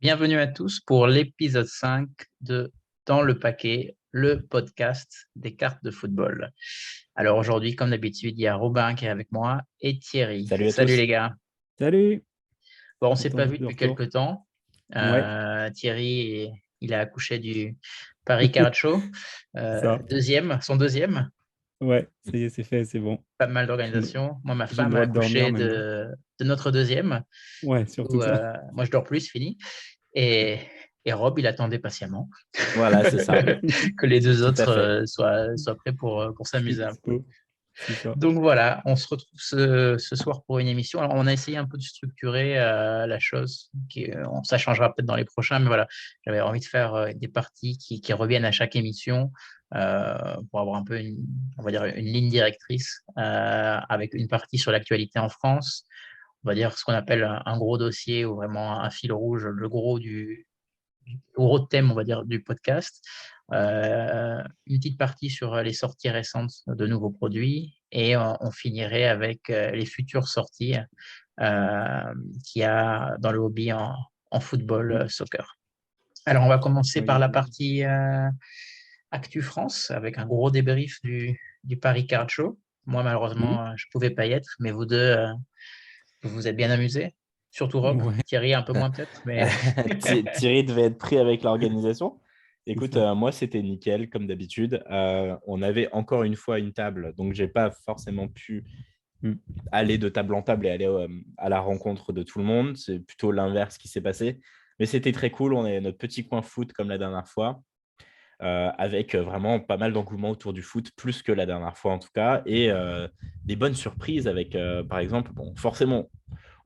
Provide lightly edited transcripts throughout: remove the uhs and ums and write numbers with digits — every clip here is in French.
Bienvenue à tous pour l'épisode 5 de Dans le paquet, le podcast des cartes de football. Alors aujourd'hui, comme d'habitude, il y a Robin qui est avec moi et Thierry. Salut à Salut les tous. gars. Salut. Bon, on ne s'est Content pas d'être vu de depuis retour. quelques temps. Ouais, Thierry, il a accouché du Paris Calcio, ça. son deuxième. Ouais, ça y est, c'est fait, c'est bon. Pas mal J'ai le d'organisation. Moi, ma j'ai le femme a droit de dormir accouché maintenant. de notre deuxième. Ouais, Du coup, surtout ça. moi, je dors plus, c'est fini. Et, et Rob, il attendait patiemment Voilà, c'est ça. que les deux Tout à autres fait. soient prêts pour Je suis s'amuser un peu. dispo. C'est ça. Donc voilà, on se retrouve ce soir pour une émission. Alors, on a essayé un peu de structurer la chose. Ça changera peut-être dans les prochains, mais voilà, j'avais envie de faire des parties qui reviennent à chaque émission pour avoir un peu on va dire une ligne directrice avec une partie sur l'actualité en France. On va dire ce qu'on appelle un gros dossier ou vraiment un fil rouge, le gros thème, on va dire, du podcast. Une petite partie sur les sorties récentes de nouveaux produits et on finirait avec les futures sorties qu'il y a dans le hobby en football, soccer. Alors, on va commencer par Oui. la partie Actu France avec un gros débrief du Paris Card Show. Moi, Hmm. malheureusement, je ne pouvais pas y être, mais vous deux, vous vous êtes bien amusés. Surtout Rob, Ouais, Thierry un peu moins peut-être, mais Thierry devait être pris avec l'organisation. c'est Écoute, ça. moi, c'était nickel, comme d'habitude. On avait encore une fois une table, donc j'ai pas forcément pu Hmm. aller de table en table et aller à la rencontre de tout le monde. C'est plutôt l'inverse qui s'est passé. Mais c'était très cool. On avait notre petit coin foot comme la dernière fois, avec vraiment pas mal d'engouement autour du foot, plus que la dernière fois en tout cas, et des bonnes surprises avec, par exemple, bon, forcément,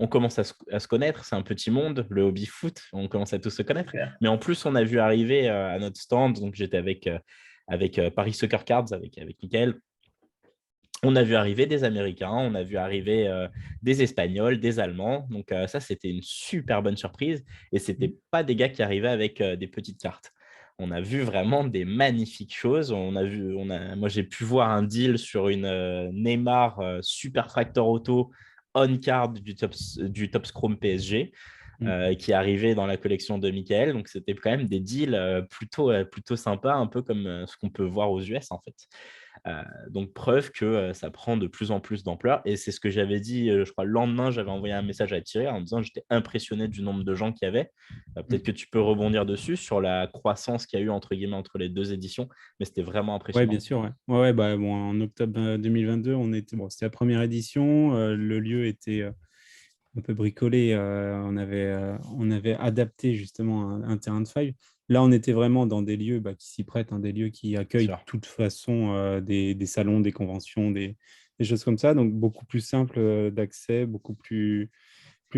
on commence à se connaître, c'est un petit monde, le hobby foot, on commence à tous se connaître, Super. mais en plus, on a vu arriver à notre stand, donc j'étais avec Paris Soccer Cards, avec Mickaël. On a vu arriver des Américains, on a vu arriver des Espagnols, des Allemands. Donc ça, c'était une super bonne surprise. Et ce n'était pas des gars qui arrivaient avec des petites cartes. On a vu vraiment des magnifiques choses. Moi, j'ai pu voir un deal sur une Neymar Super Fractor Auto on-card du Top Chrome PSG Hmm. qui arrivait dans la collection de Michael. Donc, c'était quand même des deals plutôt sympas, un peu comme ce qu'on peut voir aux US, en fait. Donc, preuve que ça prend de plus en plus d'ampleur. Et c'est ce que j'avais dit, je crois, le lendemain, j'avais envoyé un message à Thierry en disant que j'étais impressionné du nombre de gens qu'il y avait. Peut-être que tu peux rebondir dessus sur la croissance qu'il y a eu, entre guillemets, entre les deux éditions, mais c'était vraiment Ouais, bien impressionnant. sûr. Ouais. Ouais, ouais, bah, bon, en octobre 2022, c'était la première édition. Le lieu était un peu bricolé. On avait adapté justement un terrain de five. Là, on était vraiment dans des lieux qui s'y prêtent, hein, des lieux qui accueillent de Sûr. toute façon des salons, des conventions, des choses comme ça. Donc, beaucoup plus simple d'accès, beaucoup plus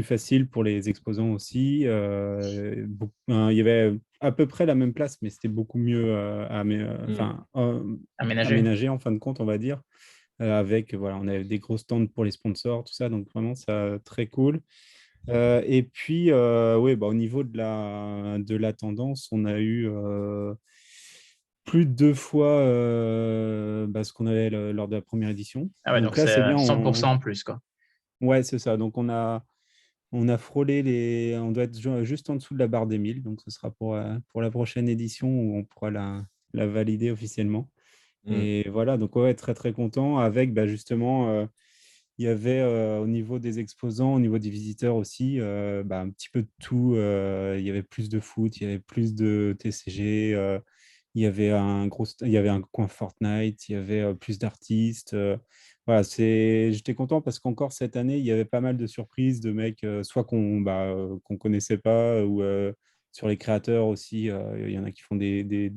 facile pour les exposants aussi. Il y avait à peu près la même place, mais c'était beaucoup mieux Mm. Aménagé. aménagé en fin de compte, on va dire. Avec, voilà, on avait des gros stands pour les sponsors, tout ça, donc vraiment, ça, très cool. Et puis, oui, au niveau de la tendance, on a eu plus de 2 fois ce qu'on avait lors de la première édition. Ah ouais, Donc donc là, c'est c'est bien. 100% en plus, quoi. Ouais, c'est ça. Donc, on a frôlé on doit être juste en dessous de la barre des 1000. Donc, ce sera pour la prochaine édition où on pourra la valider officiellement. Mm. Et voilà, donc ouais, très très content avec justement, il y avait au niveau des exposants, au niveau des visiteurs aussi, un petit peu de tout. Il y avait plus de foot, il y avait plus de TCG, il y avait un coin Fortnite, il y avait plus d'artistes. Voilà, j'étais content parce qu'encore cette année, il y avait pas mal de surprises de mecs, soit qu'on connaissait pas, ou sur les créateurs aussi, il y en a qui font des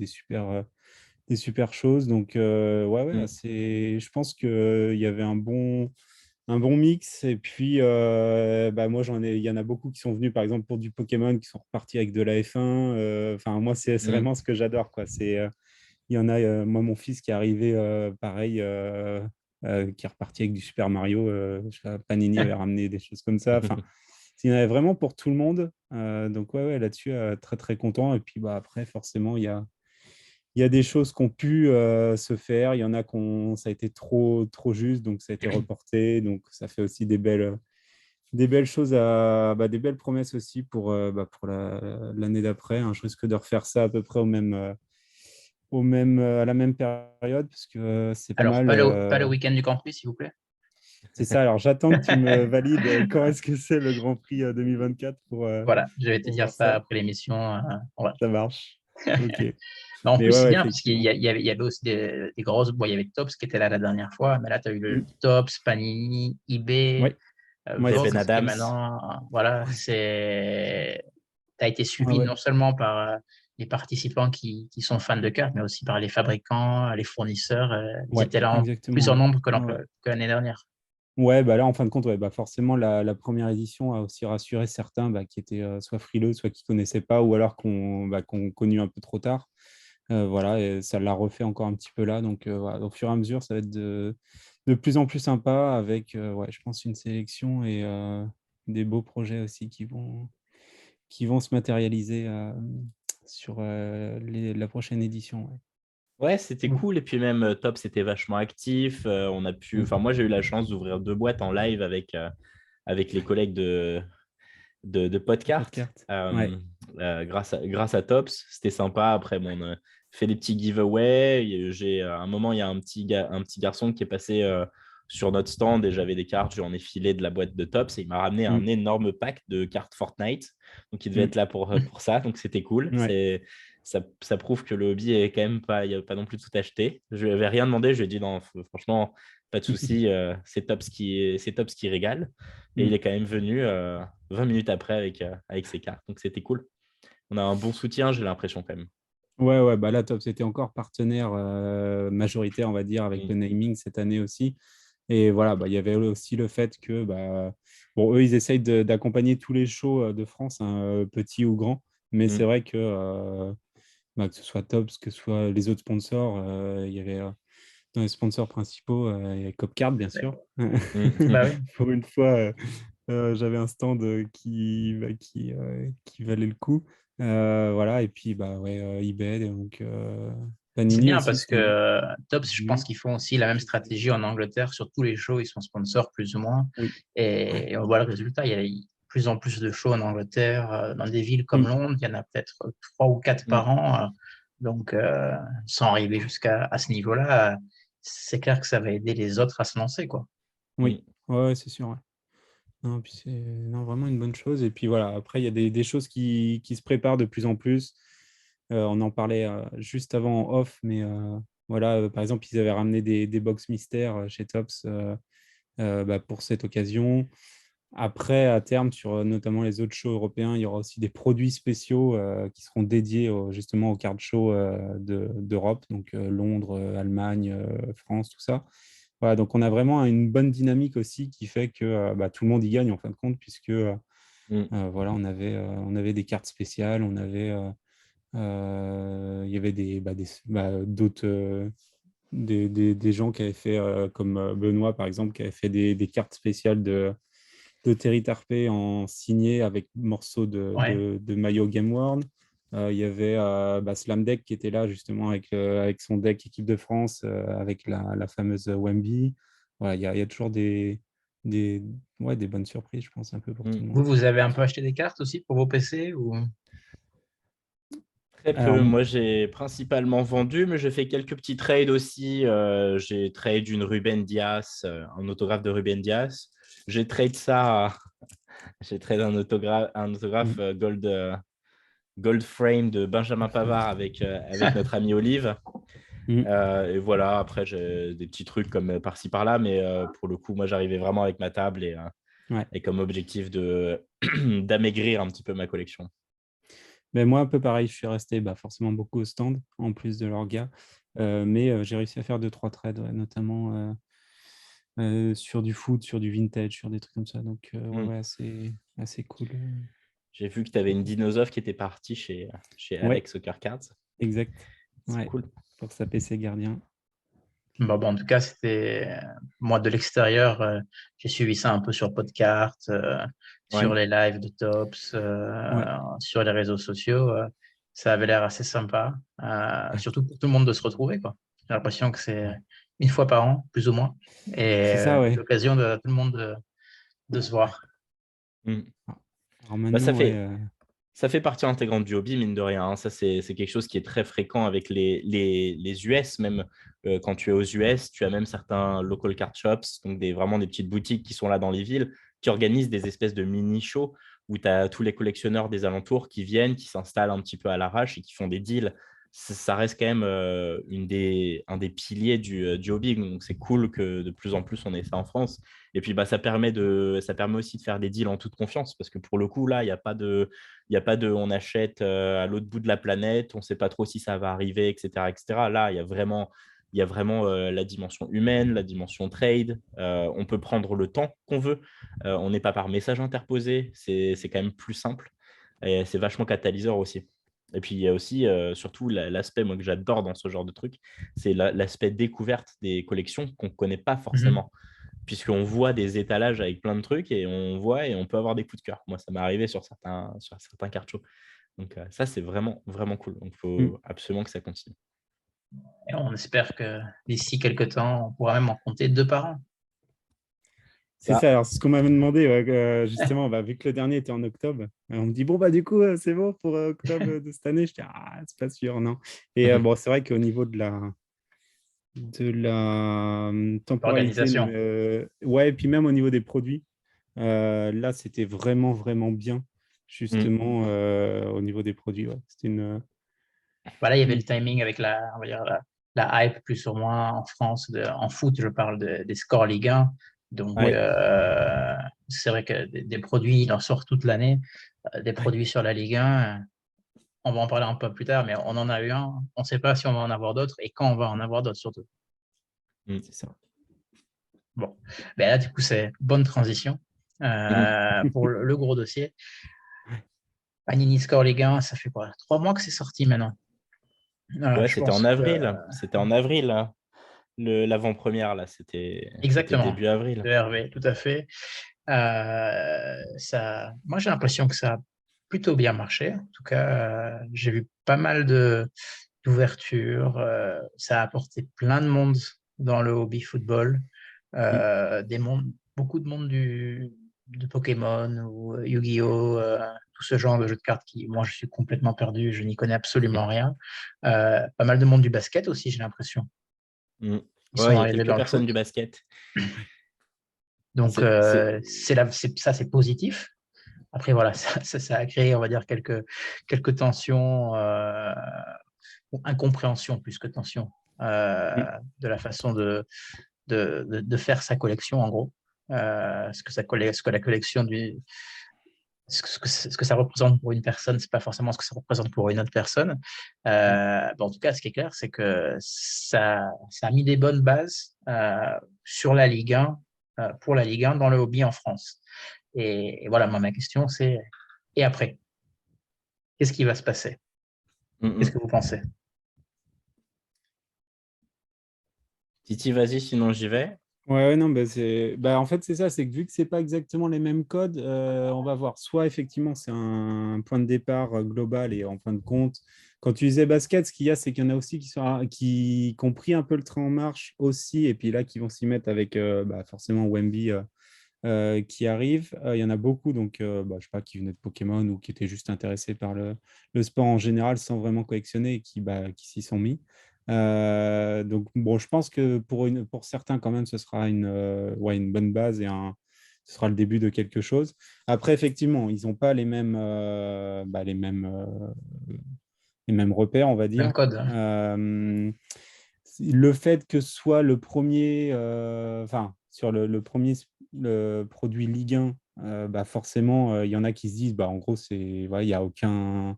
super choses. Donc, ouais, ouais, Mm. je pense qu'il y avait un bon mix. Et puis, moi, il y en a beaucoup qui sont venus, par exemple, pour du Pokémon, qui sont repartis avec de la F1. Enfin, moi, c'est Mm. vraiment ce que j'adore, quoi. Il y en a, moi, mon fils qui est arrivé, pareil, qui est reparti avec du Super Mario. Panini avait ramené des choses comme ça. Enfin, il y en avait vraiment pour tout le monde. Donc, ouais, ouais, là-dessus, très, très content. Et puis, après, forcément, il y a des choses qui ont pu se faire. Il y en a ça a été trop, trop juste, donc ça a été reporté. Donc, ça fait aussi des belles choses des belles promesses aussi pour l'année d'après, hein. Je risque de refaire ça à peu près à la même période parce que c'est pas Alors, mal. pas le week-end du campus, s'il vous plaît. C'est ça. Alors, j'attends que tu me valides quand est-ce que c'est le Grand Prix 2024 Voilà, je vais te pour dire faire ça ça. après l'émission. Voilà. Ça marche. Ok. Mais en Mais plus, c'est ouais, bien parce effectivement. il y avait aussi des grosses. Bon, il y avait Tops qui était là la dernière fois, mais là, tu as eu le Mm. Tops, Panini, eBay, Ouais, ouais, c'est Kevin Vox ça. qui est Adams. maintenant. Voilà, Ouais. Tu as été Ouais, suivi ouais. non seulement par les participants qui sont fans de cartes, mais aussi par les fabricants, les fournisseurs. Ils Ouais, étaient là en plus exactement. en Ouais. nombre Ouais, ouais. que l'année dernière. Ouais, bah là, en fin de compte, ouais, forcément, la première édition a aussi rassuré certains qui étaient soit frileux, soit qui ne connaissaient pas, ou alors qu'on connu un peu trop tard. Voilà, et ça l'a refait encore un petit peu là. Donc, voilà, au fur et à mesure, ça va être de plus en plus sympa avec, ouais, je pense, une sélection et des beaux projets aussi qui vont se matérialiser sur la prochaine édition. Ouais. Ouais, c'était Mm. cool. Et puis même Top, c'était vachement actif. Mm. Enfin, moi, j'ai eu la chance d'ouvrir 2 boîtes en live avec les collègues de Pas de Podcart carte. Ouais. grâce à Tops. C'était sympa. Après, bon, on a fait des petits giveaways. À un moment, il y a un petit garçon qui est passé sur notre stand et j'avais des cartes. Je lui en ai filé de la boîte de Tops et il m'a ramené un Mm. énorme pack de cartes Fortnite. Donc, il devait Mm. être là pour ça. Donc, c'était cool. Ouais. Ça prouve que le hobby est quand même pas, il n'y a pas non plus tout acheté. Je lui avais rien demandé. Je lui ai dit non, franchement, pas de souci. C'est Tops qui régale. Et il Mm. est quand même venu 20 minutes après avec ses cartes. Donc c'était cool. On a un bon soutien, j'ai l'impression quand même. Ouais, ouais, là, Top, c'était encore partenaire majoritaire, on va dire, avec Mm. le naming cette année aussi. Et voilà, il y avait aussi le fait que, bon, eux, ils essayent d'accompagner tous les shows de France, hein, petits ou grands. Mais c'est Mm. vrai que ce soit Tops, que ce soit les autres sponsors, il y avait dans les sponsors principaux, il y avait Copcard, bien sûr. Mm. Bah oui. Pour une fois, j'avais un stand qui valait le coup. Voilà, et puis ouais, eBay, donc C'est Panini bien aussi, parce que c'est. Tops, je pense qu'ils font aussi la même stratégie en Angleterre sur tous les shows. Ils sont sponsors plus ou moins. Oui. Et on voit le résultat. Il y a de plus en plus de shows en Angleterre, dans des villes comme Mm. Londres. Il y en a peut-être 3 ou 4 Mm. par an. Donc, sans arriver jusqu'à ce niveau-là, c'est clair que ça va aider les autres à se lancer, quoi. Oui, ouais, ouais, c'est sûr. Ouais. Non, puis c'est non, vraiment une bonne chose. Et puis voilà, après, il y a des choses qui se préparent de plus en plus. On en parlait juste avant en off, mais voilà, par exemple, ils avaient ramené des box mystères chez Tops pour cette occasion. Après, à terme, sur notamment les autres shows européens, il y aura aussi des produits spéciaux qui seront dédiés justement aux card shows d'Europe, donc Londres, Allemagne, France, tout ça. Voilà, donc on a vraiment une bonne dynamique aussi qui fait que tout le monde y gagne en fin de compte, puisque Mm. voilà, on avait des cartes spéciales, il y avait d'autres des gens qui avaient fait, comme Benoît par exemple, qui avait fait des cartes spéciales de Terry Tarpey en signé avec morceaux de, Ouais. de, de maillot Game Worn. Il y avait Slam Deck qui était là justement avec son deck équipe de France, avec la fameuse Wemby. Voilà, il y a toujours des, ouais, des bonnes surprises, je pense, un peu pour tout le Mm. Vous, monde. vous avez un peu acheté des cartes aussi pour vos PC ou... Très Alors, peu. Moi, j'ai principalement vendu, mais j'ai fait quelques petits trades aussi. J'ai trade une Ruben Dias, un autographe de Ruben Dias. J'ai trade ça. J'ai trade un autographe mm, gold frame de Benjamin Pavard avec notre ami Olive. mm, Et voilà, après, j'ai des petits trucs comme par-ci par-là, mais pour le coup, moi, j'arrivais vraiment avec ma table ouais. et comme objectif d'amaigrir un petit peu ma collection. Mais moi, un peu pareil, je suis resté forcément beaucoup au stand, en plus de leur gars. Mais j'ai réussi à faire 2-3 trades, ouais, notamment sur du foot, sur du vintage, sur des trucs comme ça. Donc, ouais, Hmm. ouais, assez cool. J'ai vu que tu avais une dinosaure qui était partie chez Ouais, Alex Soccer Cards. exact. C'est Ouais, cool. pour sa PC gardien. Bon, en tout cas, c'était moi de l'extérieur. J'ai suivi ça un peu sur Podcart, Ouais. sur les lives de Tops, Ouais, sur les réseaux sociaux. Ça avait l'air assez sympa, surtout pour tout le monde de se retrouver, quoi. J'ai l'impression que c'est une fois par an, plus ou moins, et c'est ça, ouais. l'occasion de tout le monde de se voir. Mm. Alors Bah, ça maintenant, fait, ça fait partie intégrante du hobby, mine de rien, hein. Ça, c'est quelque chose qui est très fréquent avec les US, même quand tu es aux US, tu as même certains local card shops, donc vraiment des petites boutiques qui sont là dans les villes, qui organisent des espèces de mini-shows où tu as tous les collectionneurs des alentours qui viennent, qui s'installent un petit peu à l'arrache et qui font des deals. Ça reste quand même un des piliers du hobby, donc c'est cool que de plus en plus on ait ça en France. Et puis bah, ça permet aussi de faire des deals en toute confiance, parce que pour le coup, là, il n'y a pas de on achète à l'autre bout de la planète, on ne sait pas trop si ça va arriver, etc. etc. Là, il y a vraiment la dimension humaine, la dimension trade. On peut prendre le temps qu'on veut. On n'est pas par message interposé. C'est quand même plus simple. Et c'est vachement catalyseur aussi. Et puis, il y a aussi, surtout, l'aspect moi, que j'adore dans ce genre de truc, c'est l'aspect découverte des collections qu'on ne connaît pas forcément, puisqu'on voit des étalages avec plein de trucs et on voit et on peut avoir des coups de cœur. Moi, ça m'est arrivé sur certains cartes shows. Donc, ça, c'est vraiment, vraiment cool. Donc, il faut absolument que ça continue. Et on espère que d'ici quelques temps, on pourra même en compter 2 par an. c'est Bah, ça. Alors, c'est ce qu'on m'avait demandé, ouais, justement, bah, vu que le dernier était en octobre, on me dit, bon, bah, du coup, c'est bon pour octobre de cette année. Je dis, ah, c'est pas sûr, non. Et bon, c'est vrai qu'au niveau de la temporalité, L'organisation. ouais, et puis même au niveau des produits, là, c'était vraiment, vraiment bien, mm, justement, au niveau des produits. Ouais. C'était Voilà, il y avait une- le timing avec on va dire la hype plus ou moins en France, en foot, je parle des scores Ligue 1. Donc, ouais. c'est vrai que des produits, il en sort toute l'année. Des produits sur la Ligue 1, on va en parler un peu plus tard, mais on en a eu un. On ne sait pas si on va en avoir d'autres et quand on va en avoir d'autres surtout. Mm, C'est ça. Bon, ben là, du coup, c'est bonne transition mm. pour le gros dossier. Panini Score Ligue 1, ça fait quoi? 3 mois que c'est sorti maintenant. Ouais, Je c'était en pense que avril. C'était en avril, là. L'avant-première, là, c'était exactement, début avril. de Hervé, tout à fait. Moi, j'ai l'impression que ça a plutôt bien marché. En tout cas, j'ai vu pas mal d'ouvertures. Ça a apporté plein de monde dans le hobby football. Mm, Beaucoup de monde de Pokémon ou Yu-Gi-Oh! Tout ce genre de jeux de cartes qui, moi, je suis complètement perdu. Je n'y connais absolument rien. Pas mal de monde du basket aussi, j'ai l'impression. mm. Ils sont Ouais, il y a arrivés quelques dans le personnes foot. du basket. Donc, C'est ça, c'est positif. Après, voilà, ça a créé, on va dire, quelques tensions, ou incompréhension plus que tension, mm, de la façon de faire sa collection, en gros. Ce que la collection ce que ça représente pour une personne, c'est pas forcément ce que ça représente pour une autre personne. mm. En tout cas, ce qui est clair, c'est que ça a mis des bonnes bases sur la Ligue 1, pour la Ligue 1 dans le hobby en France. Et voilà, moi, ma question, c'est et après, qu'est-ce qui va se passer? Mm, Qu'est-ce mm. que vous pensez? Titi, vas-y, sinon j'y vais. Ouais, ouais, non, en fait, c'est ça, c'est que vu que c'est pas exactement les mêmes codes, on va voir. Soit effectivement, c'est un point de départ global et en fin de compte, quand tu disais basket, ce qu'il y a, c'est qu'il y en a aussi qui ont pris un peu le train en marche aussi, et puis là, qui vont s'y mettre avec forcément Wemby qui arrive. Il y en a beaucoup, donc je sais pas, qui venaient de Pokémon ou qui étaient juste intéressés par le sport en général sans vraiment collectionner et qui s'y sont mis. Donc, bon, je pense que pour certains, quand même, ce sera une bonne base ce sera le début de quelque chose. Après, effectivement, ils n'ont pas les mêmes repères, on va Même dire. code, hein. Le fait que ce soit le premier, sur le premier le produit Ligue 1, forcément, il y en a qui se disent, en gros, voilà, il y a aucun.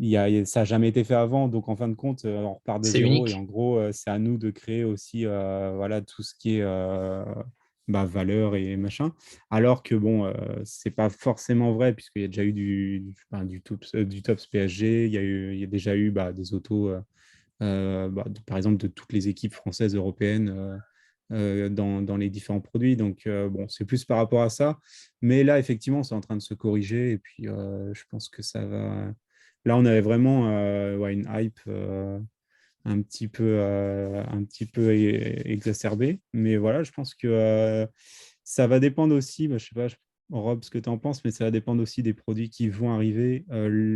Ça n'a jamais été fait avant, donc en fin de compte, on repart de C'est zéro et unique. en gros, c'est à nous de créer aussi voilà, tout ce qui est valeur et machin. Alors que bon, c'est pas forcément vrai, puisqu'il y a déjà eu du Tops PSG, il y a déjà eu des autos, par exemple, de toutes les équipes françaises, européennes. Dans les différents produits. Donc, bon, c'est plus par rapport à ça. Mais là, effectivement, c'est en train de se corriger. Et puis, je pense que ça va. Là, on avait vraiment une hype un petit peu exacerbée. Mais voilà, je pense que ça va dépendre aussi. Je sais pas, Rob, ce que tu en penses, mais ça va dépendre aussi des produits qui vont arriver,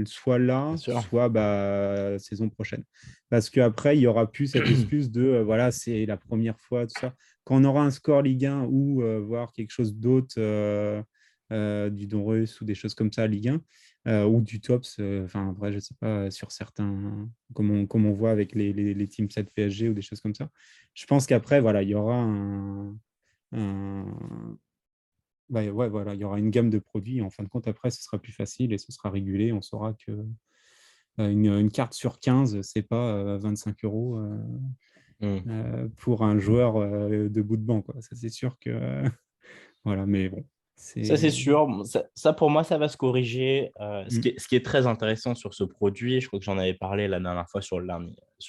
soit là, Bien sûr. soit saison prochaine. Parce qu'après, il n'y aura plus cette excuse de voilà, c'est la première fois, tout ça. Quand on aura un score Ligue 1 ou voir quelque chose d'autre, du Don Russe ou des choses comme ça à Ligue 1, ou du Tops, enfin, après, je ne sais pas, sur certains, comme on voit avec les Team 7 PSG ou des choses comme ça. Je pense qu'après, voilà, il y aura un- ouais, voilà, il y aura une gamme de produits. En fin de compte, après, ce sera plus facile et ce sera régulé. On saura que une carte sur 15, c'est pas 25 euros Mm. pour un joueur de bout de banc, quoi. Ça, c'est sûr que voilà, mais bon, Ça, c'est c'est sûr. Ça, pour moi, ça va se corriger. Mm. Ce qui est très intéressant sur ce produit, je crois que j'en avais parlé la dernière fois sur le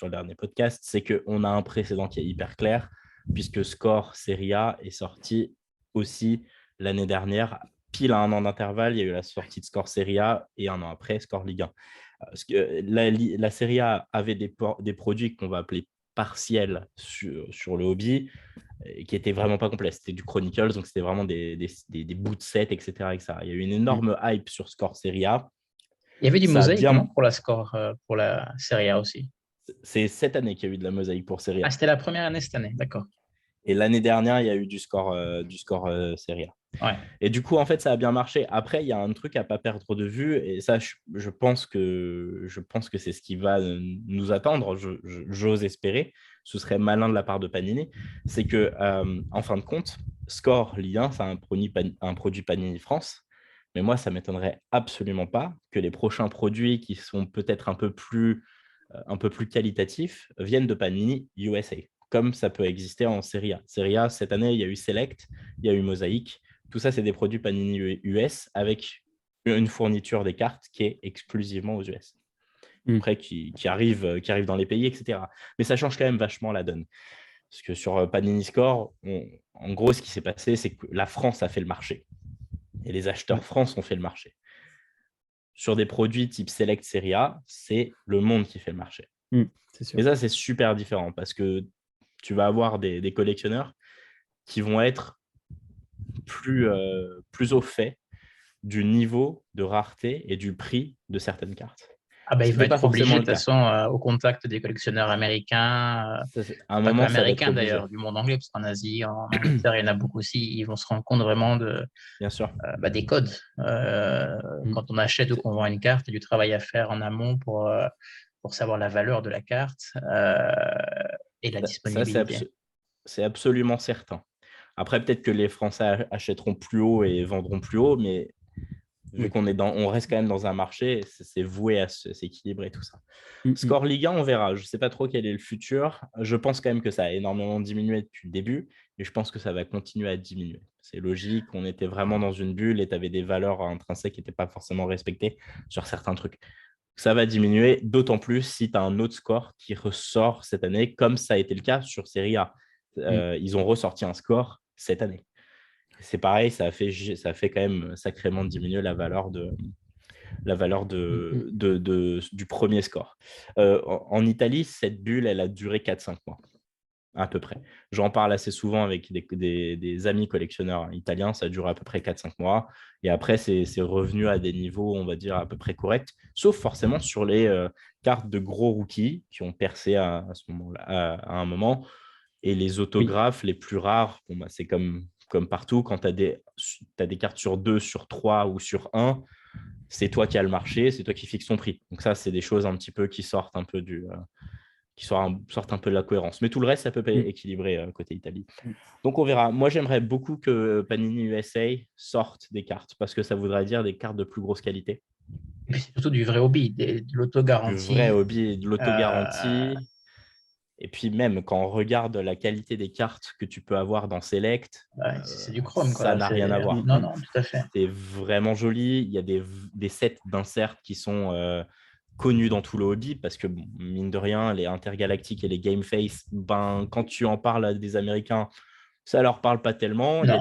dernier podcast, c'est qu'on a un précédent qui est hyper clair, puisque Score Serie A est sorti aussi l'année dernière, pile à un an d'intervalle. Il y a eu la sortie de Score Serie A et un an après, Score Ligue 1. Parce que la Serie A avait des produits qu'on va appeler partiels sur le hobby, qui était vraiment pas complet. C'était du Chronicles, donc c'était vraiment des bouts de set, etc. Il y a eu une Mm. énorme hype sur Score Serie A. Il y avait du Ça a mosaïque, non, bien... pour la score, pour la Serie A aussi. C'est cette année qu'il y a eu de la mosaïque pour Serie Ah, A. c'était la première année cette année, d'accord. Et l'année dernière, il y a eu du score Serie A. Ouais. Et du coup, en fait, ça a bien marché. Après, il y a un truc à ne pas perdre de vue, et ça, je pense que c'est ce qui va nous attendre, j'ose espérer. Ce serait malin de la part de Panini. C'est que, en fin de compte, Score Ligue 1, c'est un produit Panini France. Mais moi, ça ne m'étonnerait absolument pas que les prochains produits qui sont peut-être un peu plus qualitatifs viennent de Panini USA, comme ça peut exister en Serie A. Serie A, cette année, il y a eu Select, il y a eu Mosaic. Tout ça, c'est des produits Panini US avec une fourniture des cartes qui est exclusivement aux US. Mm. Après, qui arrive dans les pays, etc. Mais ça change quand même vachement la donne. Parce que sur Panini Score, en gros, ce qui s'est passé, c'est que la France a fait le marché. Et les acheteurs Ouais. France ont fait le marché. Sur des produits type Select Serie A, c'est le monde qui fait le marché. Mm. C'est sûr. Et ça, c'est super différent parce que tu vas avoir des collectionneurs qui vont être plus au fait du niveau de rareté et du prix de certaines cartes. Ah ben, Ce il qui va n'était pas être obligé, forcément de le toute cas. façon, au contact des collectionneurs américains, À un pas que moment, ça va être américains obligé, d'ailleurs, du monde anglais, parce qu'en Asie, en Angleterre, il y en a beaucoup aussi, ils vont se rendre compte vraiment bien sûr. des codes. Mm. Quand on achète ou qu'on vend une carte, il y a du travail à faire en amont pour savoir la valeur de la carte et la Ça, disponibilité. c'est absolument certain. Après, peut-être que les Français achèteront plus haut et vendront plus haut, mais vu Oui. on reste quand même dans un marché, c'est voué à s'équilibrer tout ça. Mm. Mm. Score Ligue 1, on verra. Je ne sais pas trop quel est le futur. Je pense quand même que ça a énormément diminué depuis le début, et je pense que ça va continuer à diminuer. C'est logique, on était vraiment dans une bulle et tu avais des valeurs intrinsèques qui n'étaient pas forcément respectées sur certains trucs. Ça va diminuer, d'autant plus si tu as un autre score qui ressort cette année, comme ça a été le cas sur Serie A. Mm. Ils ont ressorti un score cette année. C'est pareil, ça a fait quand même sacrément diminuer la valeur Mm. Mm. du premier score. En Italie, cette bulle, elle a duré 4-5 mois, à peu près. J'en parle assez souvent avec des amis collectionneurs italiens, ça dure à peu près 4-5 mois. Et après, c'est revenu à des niveaux, on va dire, à peu près corrects, sauf forcément sur les cartes de gros rookies qui ont percé à ce moment-là, à un moment. Et les Oui. autographes les plus rares, bon, bah, c'est comme partout, quand tu as des cartes sur 2, sur 3 ou sur 1, c'est toi qui as le marché, c'est toi qui fixes ton prix. Donc ça, c'est des choses un petit peu qui sortent un peu sortent un peu de la cohérence. Mais tout le reste, ça peut pas Mm. équilibrer côté Italie. Mm. Donc on verra. Moi, j'aimerais beaucoup que Panini USA sorte des cartes parce que ça voudrait dire des cartes de plus grosse qualité. Et puis c'est surtout du vrai hobby, de Du vrai l'autogarantie. hobby, de Euh, l'autogarantie. Et puis même quand on regarde la qualité des cartes que tu peux avoir dans Select, ouais, c'est du chrome, ça quoi. n'a rien à Mm. voir. Non, Mm. non, tout à fait. C'est vraiment joli. Il y a des sets d'inserts qui sont connus dans tout le hobby parce que, bon, mine de rien, les intergalactiques et les Game Face, ben, quand tu en parles à des Américains, ça leur parle pas tellement. Non. Il y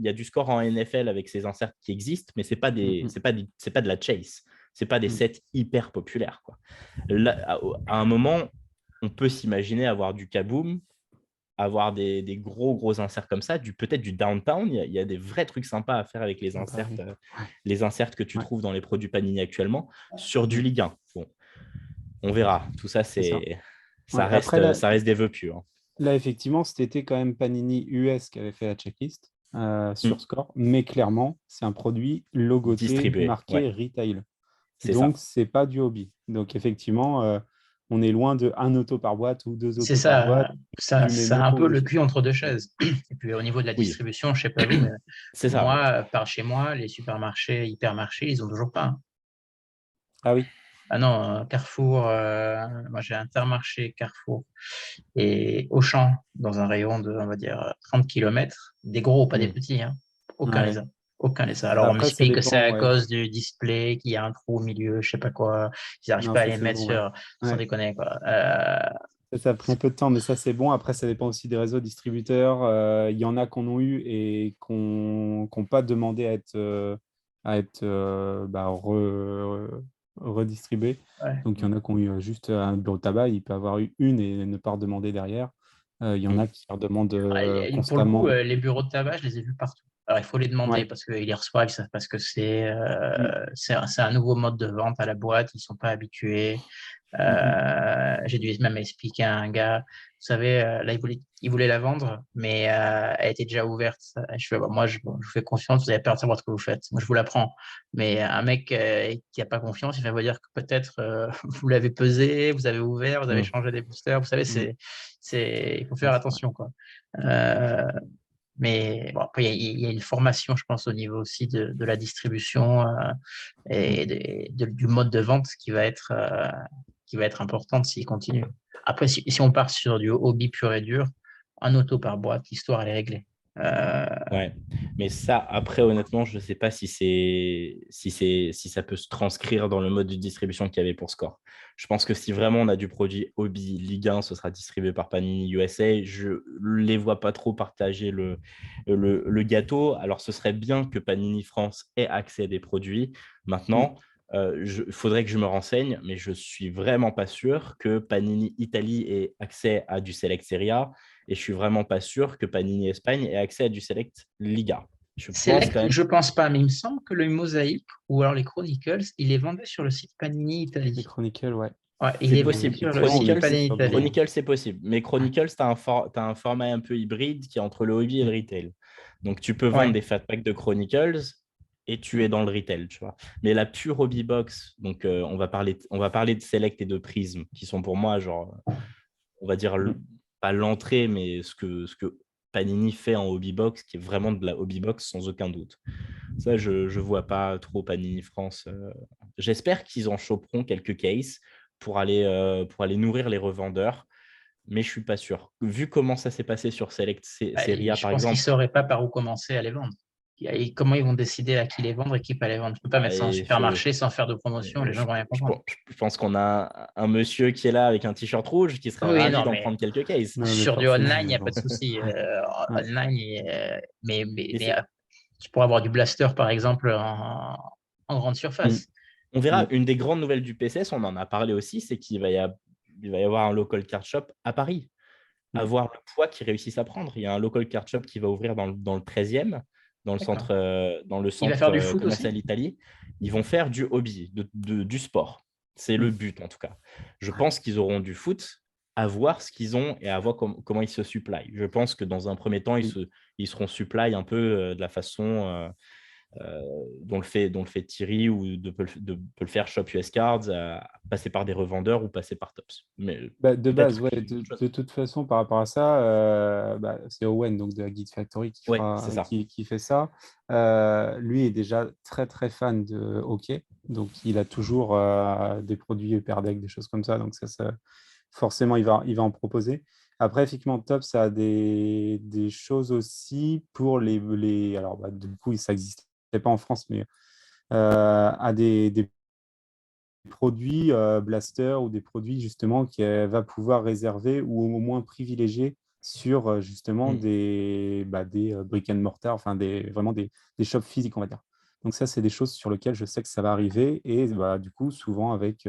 a du score en NFL avec ces inserts qui existent, mais Mm. c'est pas de la chase. C'est pas des Mm. sets hyper populaires, quoi. Là, à un moment, on peut s'imaginer avoir du Kaboom avoir des gros inserts comme ça, peut-être du downtown. Il y a des vrais trucs sympas à faire avec Ah bah oui. les inserts que tu Ouais. trouves dans les produits Panini actuellement sur du Mm. Ligue 1. Bon, on verra. Tout ça, C'est ça. ça Ouais. Après, là, reste des vœux pieux, hein. là, effectivement, c'était quand même Panini US qui avait fait la checklist sur Mm. Score, mais clairement, c'est un produit logoté, Distribué, ouais, marqué retail. c'est Donc, ça. c'est pas du hobby. Donc, effectivement, on est loin de un auto par boîte ou deux C'est autos par boîte, ça, du c'est mémo un peu ou des le choses cul comme entre deux ça. chaises. Et puis au niveau de la Oui, distribution, je sais pas vous, mais c'est ça. moi, par chez moi, les supermarchés, hypermarchés, ils ont toujours pas, hein. Ah oui. Ah non, Carrefour, moi j'ai Intermarché, Carrefour et Auchan dans un rayon de, on va dire, 30 kilomètres. Des gros, pas des Mm. petits, hein. Aucun les Ouais. a. Aucun les a. Alors on Après, ça m'explique que c'est dépend, à ouais. cause du display, qu'il y a un trou au milieu, je sais pas quoi, ils n'arrivent Non, pas à ça les c'est mettre bon, ouais. sur, sans Ouais. déconner, quoi. Ça a pris un peu de temps, mais ça c'est bon. Après, ça dépend aussi des réseaux distributeurs. Il y en a qu'on ont eu et qu'on pas demandé à être redistribués. Ouais. Donc, il y en a qui ont eu juste un bureau de tabac. Il peut avoir eu une et ne pas redemander derrière. Il y en Mm. a qui redemandent Pour le coup, constamment. les bureaux de tabac, je les ai vus partout. Alors, il faut les demander Ouais. parce qu'ils les reçoivent, ils savent pas ce que c'est. Mm, C'est un nouveau mode de vente à la boîte, ils sont pas habitués. mm, mm. J'ai dû même expliquer à un gars, vous savez, là, il voulait la vendre, mais elle était déjà ouverte. Je fais, bah, moi, je vous fais confiance, vous avez peur de savoir ce que vous faites. Moi, je vous la prends. Mais un mec qui n'a pas confiance, il va vous dire que peut-être vous l'avez pesé, vous avez ouvert, vous avez Mm, changé des boosters. Vous savez, mm. il faut Ouais, faire c'est vrai. attention, quoi. Euh, mais bon, après, il y a une formation, je pense, au niveau aussi de la distribution Mm. et du mode de vente qui va être importante s'il continue. Après, si on part sur du hobby pur et dur, un auto par boîte, l'histoire, elle est réglée. Euh, Ouais, mais ça, après, honnêtement, je ne sais pas si ça peut se transcrire dans le mode de distribution qu'il y avait pour Score. Je pense que si vraiment on a du produit hobby Ligue 1, ce sera distribué par Panini USA. Je ne les vois pas trop partager le gâteau. Alors, ce serait bien que Panini France ait accès à des produits. Mm. Maintenant, il faudrait que je me renseigne, mais je ne suis vraiment pas sûr que Panini Italie ait accès à du Select Serie A. Et je suis vraiment pas sûr que Panini Espagne ait accès à du Select Liga. Je pense quand Select, même. je pense pas, mais il me semble que le Mosaïque ou alors les Chronicles, il est vendu sur le site Panini Les Italie. Chronicle, ouais. Ouais, il C'est est vendu possible. Et sur le site sinon, c'est Panini sur du Italie. Ligue 1. Chronicle, c'est possible. Mais Chronicles, tu as, un format un peu hybride qui est entre le hobby et le Mm. retail. Donc, tu peux vendre Ouais. des fat packs de Chronicles et tu es dans le retail, tu vois. Mais la pure hobby box, donc on va parler de Select et de Prism, qui sont pour moi, genre, on va dire, Mm. pas l'entrée, mais ce que Panini fait en hobby box, qui est vraiment de la hobby box sans aucun doute. Ça, je ne vois pas trop Panini France. J'espère qu'ils en choperont quelques cases pour aller nourrir les revendeurs, mais je ne suis pas sûr. Vu comment ça s'est passé sur Select Serie A, Je par pense qu'ils ne exemple, sauraient pas par où commencer à les vendre. Et comment ils vont décider à qui les vendre et qui pas les vendre? Je ne peux pas mettre ça en et supermarché sans faire de promotion, les gens vont rien comprendre. je pense qu'on a un monsieur qui est là avec un t-shirt rouge qui serait Oui, ravi non, d'en mais prendre quelques cases. Non, mais sur du forcément, online, il n'y mais a pas bon. de souci. Ouais. Online, Mais mais tu pourrais avoir du blaster, par exemple, en grande on, surface. on verra. Mm. Une des grandes nouvelles du PCS, on en a parlé aussi, c'est il va y avoir un local card shop à Paris. À Mm. voir le poids qu'ils réussissent à prendre. Il y a un local card shop qui va ouvrir dans le 13e, D'accord. dans le Il va centre faire du foot aussi? commercial Italie. Ils vont faire du hobby, du sport. C'est le Mm. but en tout cas. Je pense qu'ils auront du foot, à voir ce qu'ils ont et à voir comment ils se supply. Je pense que dans un premier temps, Mm. ils seront supply un peu de la façon dont le fait Thierry ou peut le faire Shop US Cards, passer par des revendeurs ou passer par Tops. Mais Bah, de base, peut-être ouais, autre chose. de toute façon, par rapport à ça, bah, c'est Owen, donc de la Geek Factory, Ouais, c'est ça. qui fait ça. Lui est déjà très, très fan de hockey, donc il a toujours des produits Hyper Deck, des choses comme ça, donc forcément, il va en proposer. Après, effectivement, Top, ça a des choses aussi pour alors, bah, du coup, ça n'existait pas en France, mais à des produits Blaster ou des produits justement qu'elle va pouvoir réserver ou au moins privilégier sur justement Mm. des brick and mortar, enfin vraiment des shops physiques, on va dire. Donc ça, c'est des choses sur lesquelles je sais que ça va arriver et bah, du coup, souvent avec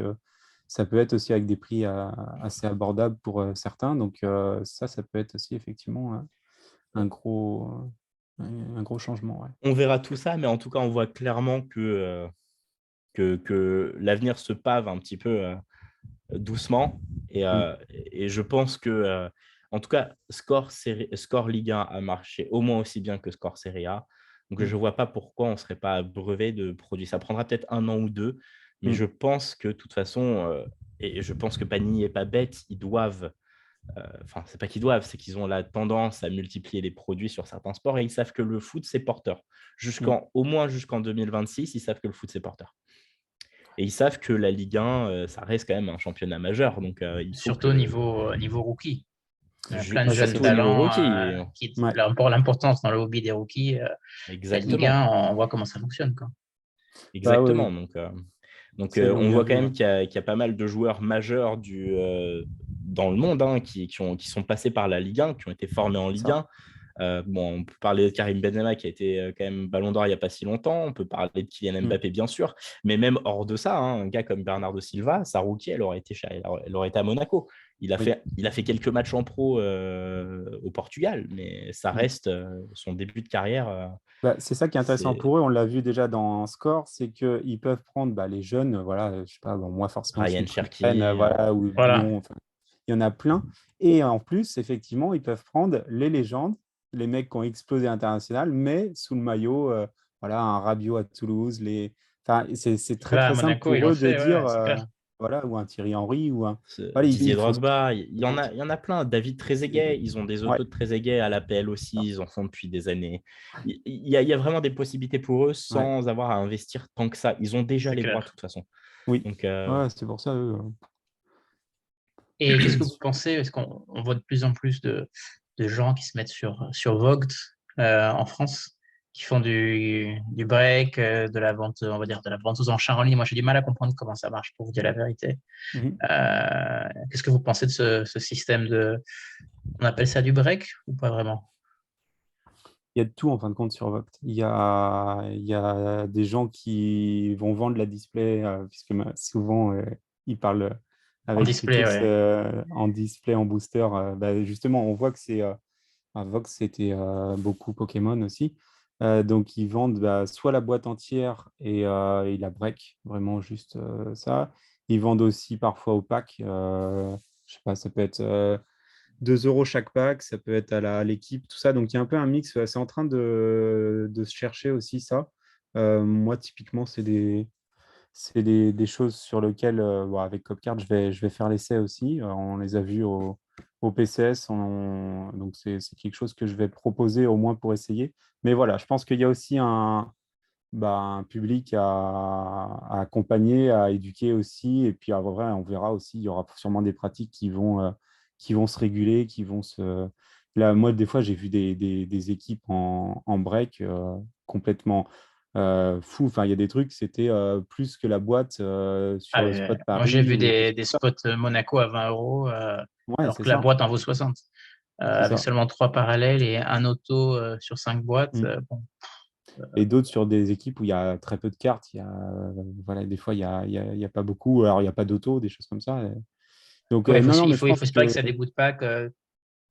ça peut être aussi avec des prix assez abordables pour certains. Donc, ça peut être aussi effectivement un gros, un gros changement. Ouais. On verra tout ça, mais en tout cas, on voit clairement que l'avenir se pave un petit peu doucement. Et je pense que, en tout cas, Score Ligue 1 a marché au moins aussi bien que Score Serie A. Donc, je ne vois pas pourquoi on ne serait pas brevet de produits. Ça prendra peut-être 1 an ou 2, mais je pense que de toute façon, et je pense que Panini n'est pas bête, ils doivent, enfin, c'est pas qu'ils doivent, c'est qu'ils ont la tendance à multiplier les produits sur certains sports et ils savent que le foot, c'est porteur. Au moins jusqu'en 2026, ils savent que le foot, c'est porteur. Et ils savent que la Ligue 1, ça reste quand même un championnat majeur. Donc, il faut Surtout au niveau rookie. Il y a plein de jeunes surtout au niveau talents rookie. pour l'importance dans le hobby des rookies. La Ligue 1, Exactement. on voit comment ça fonctionne, quoi. Bah, ouais, Exactement. ouais. Donc, Ça, ils l'ont on bien voit vu, quand même ouais. qu'il y a pas mal de joueurs majeurs dans le monde qui sont passés par la Ligue 1, qui ont été formés en Ligue Ça. 1. Bon, on peut parler de Karim Benzema qui a été quand même Ballon d'Or il n'y a pas si longtemps. On peut parler de Kylian Mbappé, bien sûr. Mais même hors de ça, un gars comme Bernardo Silva, sa rookie, elle aurait été à Monaco. Il a Oui. fait quelques matchs en pro au Portugal, mais ça reste son début de carrière. Bah, c'est ça qui est intéressant C'est pour eux, on l'a vu déjà dans Score, c'est qu'ils peuvent prendre les jeunes, voilà, je sais pas, bon, moi forcément Ryan celui que je prenne, Cherki. voilà, ou Voilà. Lyon, enfin, il y en a plein. Et en plus, effectivement, ils peuvent prendre les légendes, les mecs qui ont explosé à l'international, mais sous le maillot, voilà, un Rabiot à Toulouse, enfin, c'est très Là, à très simple Monaco, ils pour l'ont eux de fait, dire, ouais, c'est clair. voilà, ou un Thierry Henry, ou un. Voilà, Didier ils font ce Drogba, il y en a plein. David Trezeguet, ils ont des Ouais. autos de Trezeguet à l'APL aussi, ils en font depuis des années. Il y a vraiment des possibilités pour eux Ouais, sans avoir à investir tant que ça. Ils ont déjà C'est les droits de clair. toute façon. oui, Donc, ouais, c'est pour ça, eux. Et qu'est-ce que vous pensez? Est-ce qu'on voit de plus en plus de gens qui se mettent sur Vogt en France, qui font du break, de la vente, on va dire, de la vente aux enchères en ligne. Moi, j'ai du mal à comprendre comment ça marche, pour vous dire la vérité. Mhm. Qu'est-ce que vous pensez de ce système on appelle ça du break ou pas vraiment? Il y a de tout en fin de compte sur Vogt. Il y a des gens qui vont vendre la display, puisque souvent ils parlent En avec display, Tutix ouais. en display, en booster. Justement, on voit que c'est. Vogt, c'était beaucoup Pokémon aussi. Donc ils vendent soit la boîte entière et la break, vraiment juste ça. Ils vendent aussi parfois au pack. Je sais pas, ça peut être 2 euros chaque pack, ça peut être à l'équipe, tout ça. Donc, il y a un peu un mix. C'est en train de se chercher aussi ça. Moi, typiquement, c'est des choses sur lesquelles, avec Copcard, je vais faire l'essai aussi. On les a vus au PCS, donc c'est quelque chose que je vais proposer au moins pour essayer. Mais voilà, je pense qu'il y a aussi un public à accompagner, à éduquer aussi. Et puis, vrai, on verra aussi, il y aura sûrement des pratiques qui vont se réguler, qui vont se. Là, moi, des fois, j'ai vu des équipes en break complètement fou. Enfin, il y a des trucs, c'était plus que la boîte sur le spot Moi, j'ai Paris vu ou des choses des comme ça. spots Monaco à 20 euros, Ouais, alors c'est que la ça. boîte en vaut 60. C'est Avec ça. seulement 3 parallèles et un auto sur 5 boîtes. Mm. Bon, Et d'autres sur des équipes où il y a très peu de cartes. Voilà, des fois, il y a pas beaucoup. Alors, il n'y a pas d'auto, des choses comme ça. Donc, ouais, non, non, mais je il pense faut espérer que que ça dégoûte pas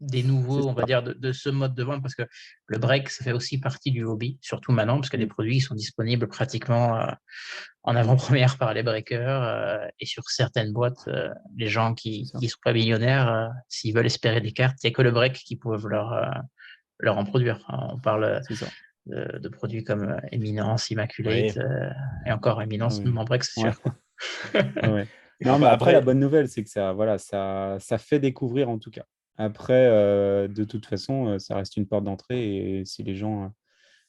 des c'est nouveaux, on va ça. dire, de ce mode de vente, parce que le break, ça fait aussi partie du hobby, surtout maintenant, parce que les Mm. produits sont disponibles pratiquement en avant-première par les breakers, et sur certaines boîtes, les gens C'est qui ça. ne sont pas millionnaires, s'ils veulent espérer des cartes, il n'y a que le break qui peuvent leur en produire. On parle C'est ça. de produits comme Eminence, Immaculate, ouais. et encore Ah Eminence, oui. même en break, c'est Ouais. cher, quoi. Ouais, ouais. Non, Après, mais après, la après, bonne nouvelle, c'est que ça, voilà, ça fait découvrir en tout cas. Après, de toute façon, ça reste une porte d'entrée et si les gens.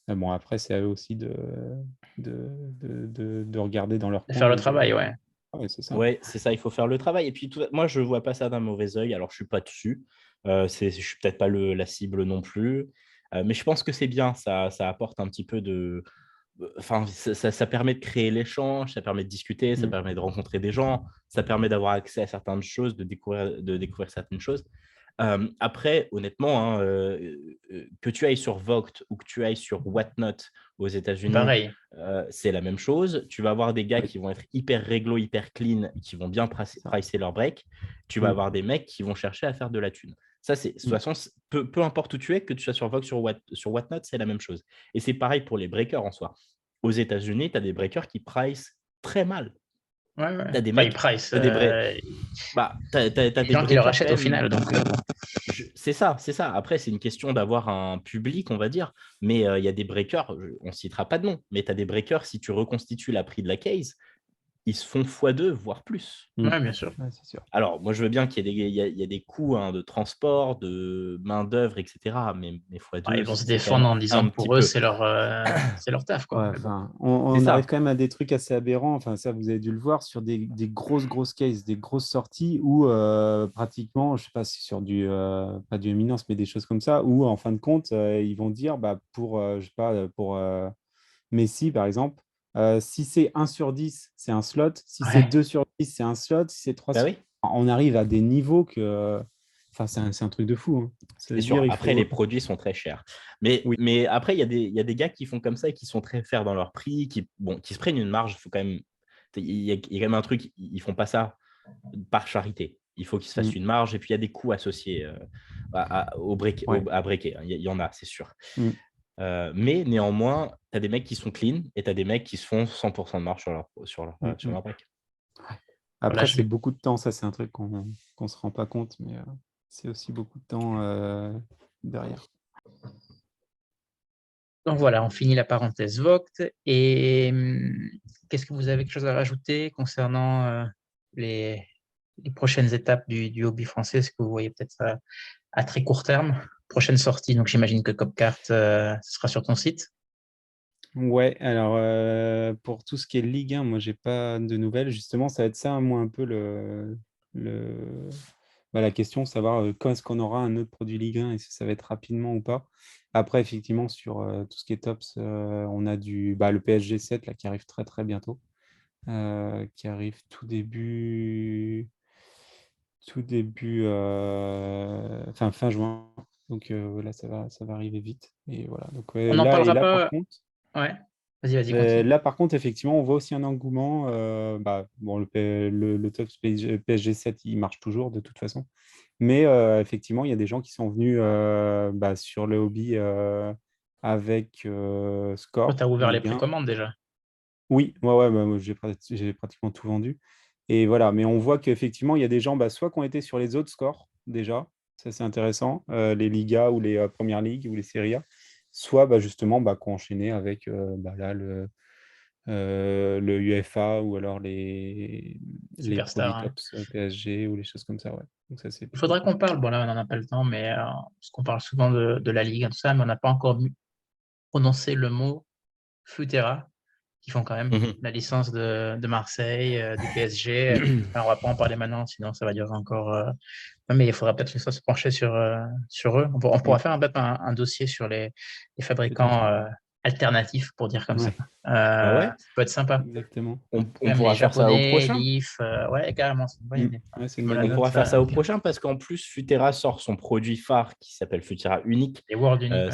Bon, après, c'est à eux aussi de regarder dans leur De faire coin le et de. travail, ouais. Ouais, c'est ça. ouais, c'est ça, il faut faire le travail. Et puis, moi, je ne vois pas ça d'un mauvais œil. Alors, je ne suis pas dessus. Je ne suis peut-être pas la cible non plus. Mais je pense que c'est bien. Ça apporte un petit peu de. Enfin, ça permet de créer l'échange, ça permet de discuter, ça Mm. permet de rencontrer des gens, ça permet d'avoir accès à certaines choses, de découvrir certaines choses. Après, honnêtement, hein, que tu ailles sur Vogt ou que tu ailles sur Whatnot aux États-Unis, Pareil. c'est la même chose. Tu vas avoir des gars Oui. qui vont être hyper réglo, hyper clean, qui vont bien Ça. pricer leur break. Tu vas Mm. avoir des mecs qui vont chercher à faire de la thune. Ça, de toute Mm. façon, peu importe où tu es, que tu sois sur Vogt, sur Whatnot, c'est la même chose. Et c'est pareil pour les breakers en soi. Aux États-Unis, tu as des breakers qui price très mal. Ouais, Tu ouais. as des Enfin, ils mecs, price. t'as des, t'as Les des gens qui le breakers quand rachètent au même. final. Donc, C'est ça, c'est ça. Après, c'est une question d'avoir un public, on va dire. Mais il y a des breakers, on ne citera pas de nom, mais tu as des breakers, si tu reconstitues la prix de la case, ils se font x2, voire plus. Mm. ouais, bien sûr. Ouais, c'est sûr. Alors, moi, je veux bien qu'il y ait il y a des coûts hein, de transport, de main-d'œuvre, etc. Mais Ouais, x2, ils vont se c'est quand défendre même en disant un que petit pour eux, peu. c'est leur taf, quoi. Ouais, Mais bon. enfin, C'est on arrive ça. quand même à des trucs assez aberrants. Enfin, ça, vous avez dû le voir sur des grosses cases, des grosses sorties où pratiquement, je sais pas si sur du, pas du éminence, mais des choses comme ça, où en fin de compte, ils vont dire bah, pour, je sais pas, pour Messi, par exemple, si c'est 1/10, c'est un slot. Si c'est Ouais. 2/10, c'est un slot. Si c'est 3 Bah oui. on arrive à des niveaux que. Enfin, c'est un truc de fou. Hein. Ça C'est veut dire, sûr. il Après, faut. les produits sont très chers. Mais, Oui. mais après, il y a des gars qui font comme ça et qui sont très fers dans leur prix, qui se prennent une marge. Faut quand même, il y a quand même un truc, ils font pas ça par charité. Il faut qu'ils se fassent Mm. une marge et puis il y a des coûts associés Ouais. à breaker. Il y en a, c'est sûr. Mm. Mais néanmoins, tu as des mecs qui sont clean et tu as des mecs qui se font 100% de marge Mm. sur leur break. Voilà, Après, c'est beaucoup de temps, ça c'est un truc qu'on ne se rend pas compte, mais c'est aussi beaucoup de temps derrière. Donc voilà, on finit la parenthèse Vogt. Et qu'est-ce que vous avez quelque chose à rajouter concernant les prochaines étapes du hobby français? Est-ce que vous voyez peut-être à très court terme? Prochaine sortie, donc j'imagine que Copcart, ce sera sur ton site. Ouais, alors pour tout ce qui est Ligue 1, moi j'ai pas de nouvelles. Justement, ça va être ça, moi, un peu la question, savoir quand est-ce qu'on aura un autre produit Ligue 1 et si ça va être rapidement ou pas. Après, effectivement, sur tout ce qui est tops, on a le PSG 7 là, qui arrive très très bientôt. Qui arrive tout début, enfin fin juin. Donc là, ça va arriver vite. Et voilà. Donc On n'en là, et parlera là, par pas. contre, Ouais, vas-y, continue. là, par contre, effectivement, on voit aussi un engouement. Bon, le top PSG 7, il marche toujours de toute façon. Mais effectivement, il y a des gens qui sont venus sur le hobby avec Toi, Score tu as en ouvert les Ligue 1. précommandes déjà. Oui, ouais, moi, j'ai pratiquement tout vendu. Et voilà, mais on voit qu'effectivement, il y a des gens, soit qui ont été sur les autres scores déjà, ça c'est intéressant, les Ligas ou les Premières Ligues ou les Serie A, soit justement qui ont enchaîné avec là, le UEFA ou alors les Superstar. produits Hein. tops PSG ou les choses comme ça, ouais. Donc ça c'est Il plutôt faudrait cool. qu'on parle, bon là on n'en a pas le temps, mais parce qu'on parle souvent de la Ligue et tout ça, mais on n'a pas encore prononcé le mot Futera, qui font quand même Mhm. la licence de Marseille, du PSG. Alors, on va pas en parler maintenant, sinon ça va durer encore. Mais il faudra peut-être une fois se pencher sur eux. On pourra Mm, faire un dossier sur les tout à fabricants fait. alternatifs, pour dire comme ça. Ouais, Bah ouais, Ça peut être sympa. exactement. on Même les pourra faire ça au Japonais, prochain. Leaf, ouais, carrément, c'est une bonne Mm, idée. ouais, c'est Je une me bonne la On idée. note. pourra faire ça au prochain parce qu'en plus, Futera sort son produit phare qui s'appelle Futera Unique. Les World Unique, ouais.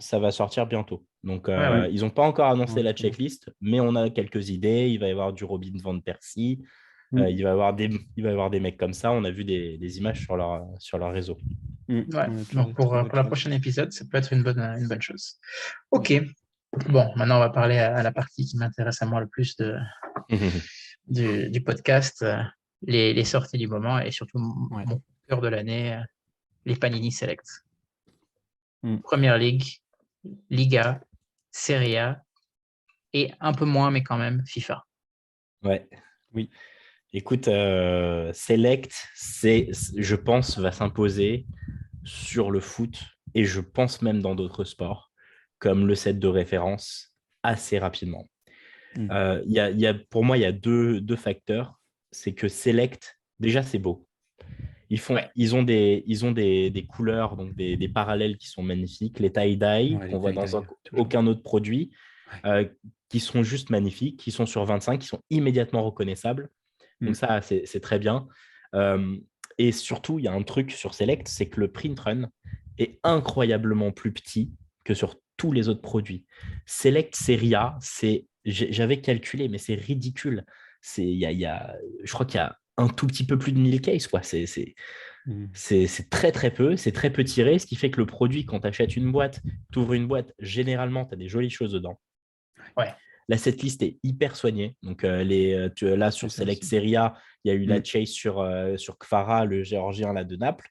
Ça va sortir bientôt. Donc, Ouais, ouais. Mm, ils n'ont pas encore annoncé ouais, la très bien. checklist, mais on a quelques idées. Il va y avoir du Robin Van Persie. Mm, Il va y avoir des mecs comme ça. On a vu des images sur leur réseau. Ouais. ouais, toujours Donc, des pour, très pour belles la choses. prochaine épisode, ça peut être une bonne chose. Ouais. OK. Bon, maintenant, on va parler à la partie qui m'intéresse à moi le plus du podcast, les sorties du moment et surtout Ouais. mon cœur de l'année, les Panini Select. Mm. Première Ligue, Liga, Serie A et un peu moins, mais quand même, FIFA. Ouais. Oui. Écoute, Select, je pense, va s'imposer sur le foot et je pense même dans d'autres sports, comme le set de référence, assez rapidement. Mm. Pour moi, il y a deux facteurs. C'est que Select, déjà, c'est beau. Ouais, Ils ont des couleurs, donc des parallèles qui sont magnifiques. Les tie-dye Ouais, les qu'on voit dans tie-dye, toujours. aucun autre produit, Ouais. euh, qui sont juste magnifiques, qui sont sur 25, qui sont immédiatement reconnaissables. Donc Mm. ça, c'est très bien. Euh, Et surtout, il y a un truc sur Select, c'est que le print run est incroyablement plus petit que sur tous les autres produits. Select Serie A, j'avais calculé, mais c'est ridicule. Je crois qu'il y a un tout petit peu plus de 1000 cases, quoi. C'est très très peu, c'est très peu tiré, ce qui fait que le produit, quand tu achètes une boîte, tu ouvres une boîte, généralement, tu as des jolies choses dedans. Ouais. La setlist est hyper soignée. Donc, là, sur Select Serie A, il y a eu la chase sur Kfara, le Géorgien là, de Naples.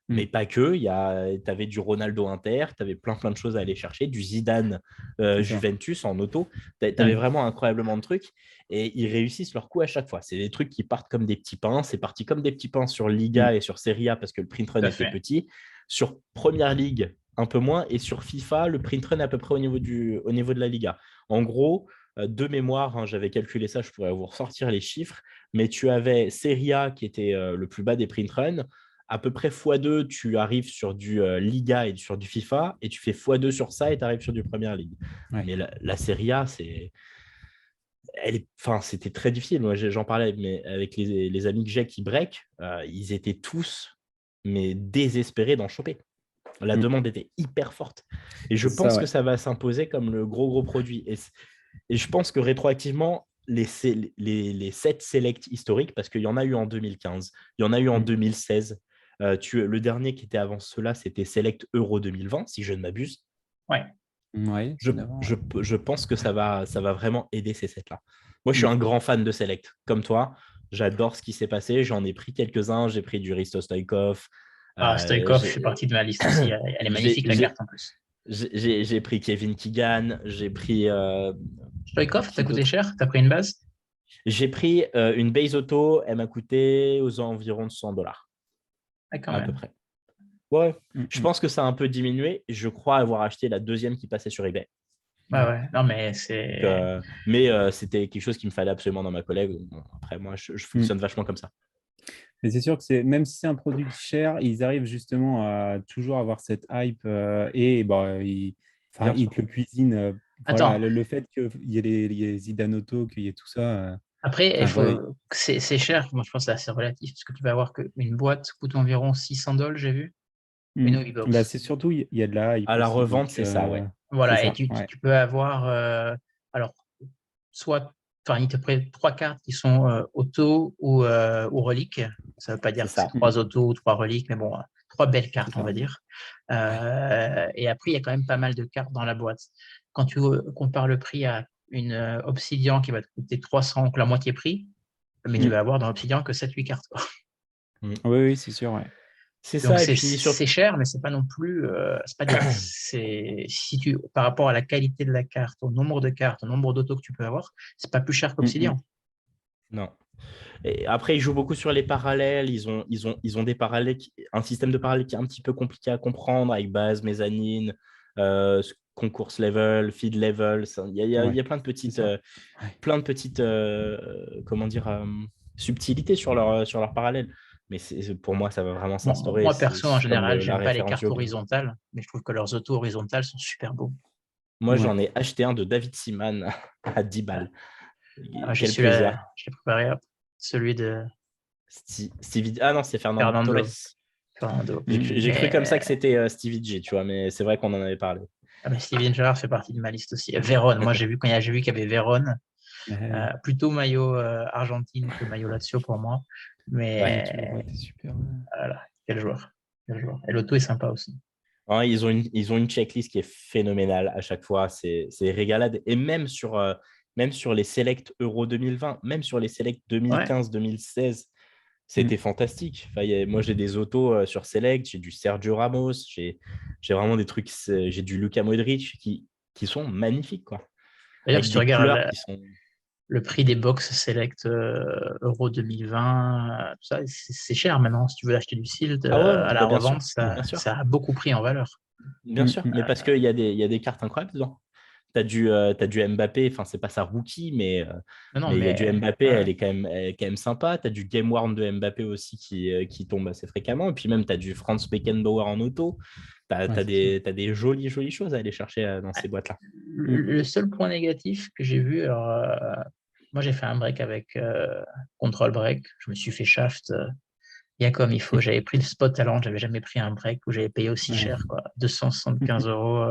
Mais pas que. Tu avais du Ronaldo Inter, tu avais plein de choses à aller chercher, du Zidane Juventus en auto. Tu avais vraiment incroyablement de trucs. Et ils réussissent leur coup à chaque fois. C'est des trucs qui partent comme des petits pains. C'est parti comme des petits pains sur Liga et sur Serie A parce que le print run était petit. Sur Première Ligue, un peu moins. Et sur FIFA, le print run est à peu près au niveau de la Liga. En gros, de mémoire, hein, j'avais calculé ça, je pourrais vous ressortir les chiffres. Mais tu avais Serie A qui était le plus bas des print runs. À peu près x2, tu arrives sur du Liga et sur du FIFA, et tu fais x2 sur ça et tu arrives sur du Premier League. Ouais. Mais la Serie A, c'était très difficile. Moi, j'en parlais avec les amis que j'ai qui break, ils étaient tous désespérés d'en choper. La demande était hyper forte. Et je pense que ça va s'imposer comme le gros produit. Et je pense que rétroactivement, les 7 Select historiques, parce qu'il y en a eu en 2015, il y en a eu en 2016. Le dernier qui était avant cela, c'était Select Euro 2020, si je ne m'abuse. Ouais. Je pense que ça va vraiment aider ces sets-là. Moi, je suis un grand fan de Select, comme toi. J'adore ce qui s'est passé. J'en ai pris quelques-uns. J'ai pris du Risto Stoïkov. Stoïkov fait partie de ma liste aussi. Elle est magnifique, la carte en plus. J'ai pris Kevin Keegan. J'ai pris... Stoïkov, t'as coûté cher? T'as pris une base? J'ai pris une base auto. Elle m'a coûté aux environs de $100. À peu près. Ouais, je pense que ça a un peu diminué. Je crois avoir acheté la deuxième qui passait sur eBay. Non, mais c'est. C'était quelque chose qu'il me fallait absolument dans ma collègue. Bon, après, moi, je fonctionne vachement comme ça. Mais c'est sûr que même si c'est un produit cher, ils arrivent justement à toujours avoir cette hype et ils te le cuisinent. Voilà, le fait qu'il y ait les Zidane Auto, qu'il y ait tout ça. Après, c'est cher. Moi, je pense que c'est assez relatif parce que tu vas avoir qu'une boîte coûte environ $600, j'ai vu. Là, c'est surtout, il y a de la hype. À la revente, c'est ça, ouais. Voilà, et tu peux avoir, soit, il te prête 3 cartes qui sont auto ou reliques. Ça ne veut pas dire que c'est 3 autos ou 3 reliques, mais bon, 3 belles cartes, on va dire. Et après, il y a quand même pas mal de cartes dans la boîte. Quand tu compares le prix à une Obsidian qui va te coûter 300, donc la moitié prix, mais tu vas avoir dans Obsidian que 7-8 cartes. Oui, c'est sûr, ouais. C'est donc ça, c'est cher, mais c'est pas non plus. C'est pas par rapport à la qualité de la carte, au nombre de cartes, au nombre d'autos que tu peux avoir, c'est pas plus cher qu'Obsidian. Non. Et après, ils jouent beaucoup sur les parallèles. Ils ont des parallèles, un système de parallèles qui est un petit peu compliqué à comprendre avec base, mezzanine, concours level, feed level. Il y a plein de petites, comment dire, subtilités sur leur parallèle. Mais pour moi, ça va vraiment s'instaurer. Moi, perso, en général, j'aime pas les cartes horizontales, mais je trouve que leurs autos horizontales sont super beaux. Moi, j'en ai acheté un de David Seaman à 10 balles. Quel plaisir. Je l'ai préparé, celui de... Stevie... Ah non, c'est Fernando Torres. J'ai cru comme ça que c'était Stevie G, tu vois, mais c'est vrai qu'on en avait parlé. Mais Steven Gerrard fait partie de ma liste aussi. Vérone, moi, j'ai vu qu'il y avait Vérone. Plutôt maillot Argentine que maillot Lazio pour moi. Mais super. Voilà, quel joueur. Et l'auto est sympa aussi. Ouais, ils ont une checklist qui est phénoménale à chaque fois. C'est régalade. Et même sur les Select Euro 2020, même sur les Select 2015-2016, c'était fantastique. Moi, j'ai des autos sur Select, j'ai du Sergio Ramos, j'ai vraiment des trucs, j'ai du Luka Modric qui sont magnifiques, quoi. D'ailleurs, si tu regardes le prix des box Select Euro 2020, tout ça, c'est cher maintenant. Si tu veux acheter du Silt à la revente, ça a beaucoup pris en valeur. Bien sûr, mais parce qu'il y a des cartes incroyables dedans. Tu as du Mbappé, enfin, c'est pas sa rookie, mais il y a du Mbappé, elle est quand même sympa. Tu as du Game Worn de Mbappé aussi qui tombe assez fréquemment. Et puis même, tu as du Franz Beckenbauer en auto. Tu as des jolies choses à aller chercher dans ces boîtes-là. Le seul point négatif que j'ai vu, moi j'ai fait un break avec Control Break, je me suis fait shaft bien comme il faut. J'avais pris le spot Haaland, j'avais jamais pris un break où j'avais payé aussi Ouais. cher, quoi. 275 euros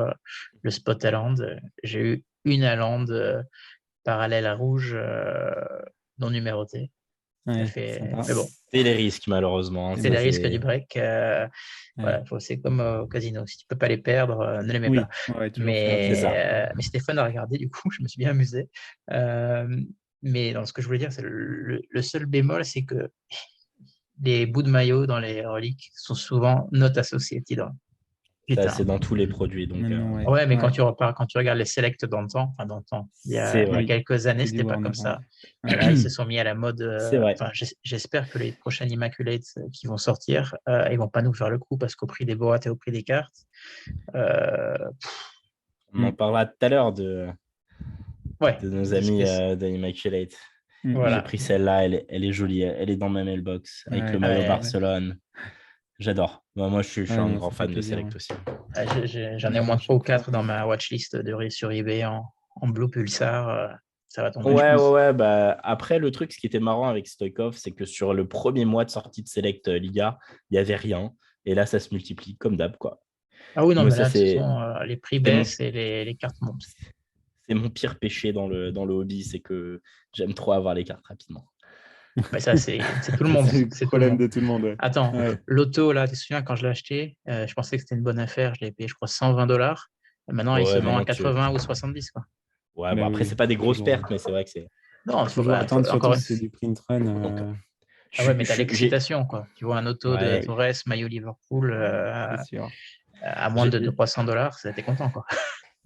le spot Haaland. J'ai eu une Haaland parallèle à rouge non numérotée. Ouais, Mais sympa. bon, C'est les risques, malheureusement. C'est c'est bon. les risques du break. Ouais. C'est comme au casino. Si tu peux pas les perdre, ne les mets Oui, pas. ouais, toujours faire C'est ça. Mais c'était fun à regarder, du coup, je me suis bien amusé. Euh, mais dans ce que je voulais dire, c'est le seul bémol, c'est que les bouts de maillot dans les reliques sont souvent not associated. Ça, Putain. c'est dans tous les produits. Donc, maintenant, ouais. Ouais, mais Ouais. quand tu regardes les selects dans le temps, il y c'est a vrai. quelques années, C'est du c'était pas Warner, comme ça. ouais. Et là, ils se sont mis à la mode. C'est vrai. J'espère que les prochaines Immaculates qui vont sortir, ils vont pas nous faire le coup parce qu'au prix des boîtes et au prix des cartes, euh, On en parlera tout à l'heure de ouais, nos amis d'Immaculate. J'ai voilà. pris celle-là, elle est jolie. Elle est dans ma mailbox avec Ouais. le maillot Ouais. Barcelone. J'adore. Moi, je suis un non, grand ça fan fait de plaisir, Select ouais. aussi. J'en ai au Ouais, moins à 3 ou chaque fois. 4 dans ma watchlist sur eBay en blue pulsar. Ça va tomber, je Ouais, pense. bah, après, le truc, ce qui était marrant avec Stoikov, c'est que sur le premier mois de sortie de Select Liga, il n'y avait rien. Et là, ça se multiplie, comme d'hab, quoi. Ah oui, non, Moi, mais ça, là, de toute c'est façon, les prix mon, baissent et les cartes montent. c'est mon pire péché dans le hobby, c'est que j'aime trop avoir les cartes rapidement. Mais ça, c'est tout le monde. C'est le C'est tout le problème monde. de tout le monde. Ouais. Attends, Ouais. l'auto, là, tu te souviens, quand je l'ai acheté, je pensais que c'était une bonne affaire. Je l'ai payé, je crois, 120 $. Et maintenant, il se Ouais, vend à maintenant, 80 ou 70, quoi. Ouais, Mais bon, après, oui, c'est pas des faut grosses toujours, pertes, mais c'est vrai que c'est. Non, toujours attendre, surtout encore une si c'est du print run. Donc, Ah ouais, mais je t'as suis- j'ai l'excitation, quoi. Tu vois un auto de ouais, Torres, maillot Liverpool, C'est sûr. à moins de j'ai 300 $, t'es content, quoi.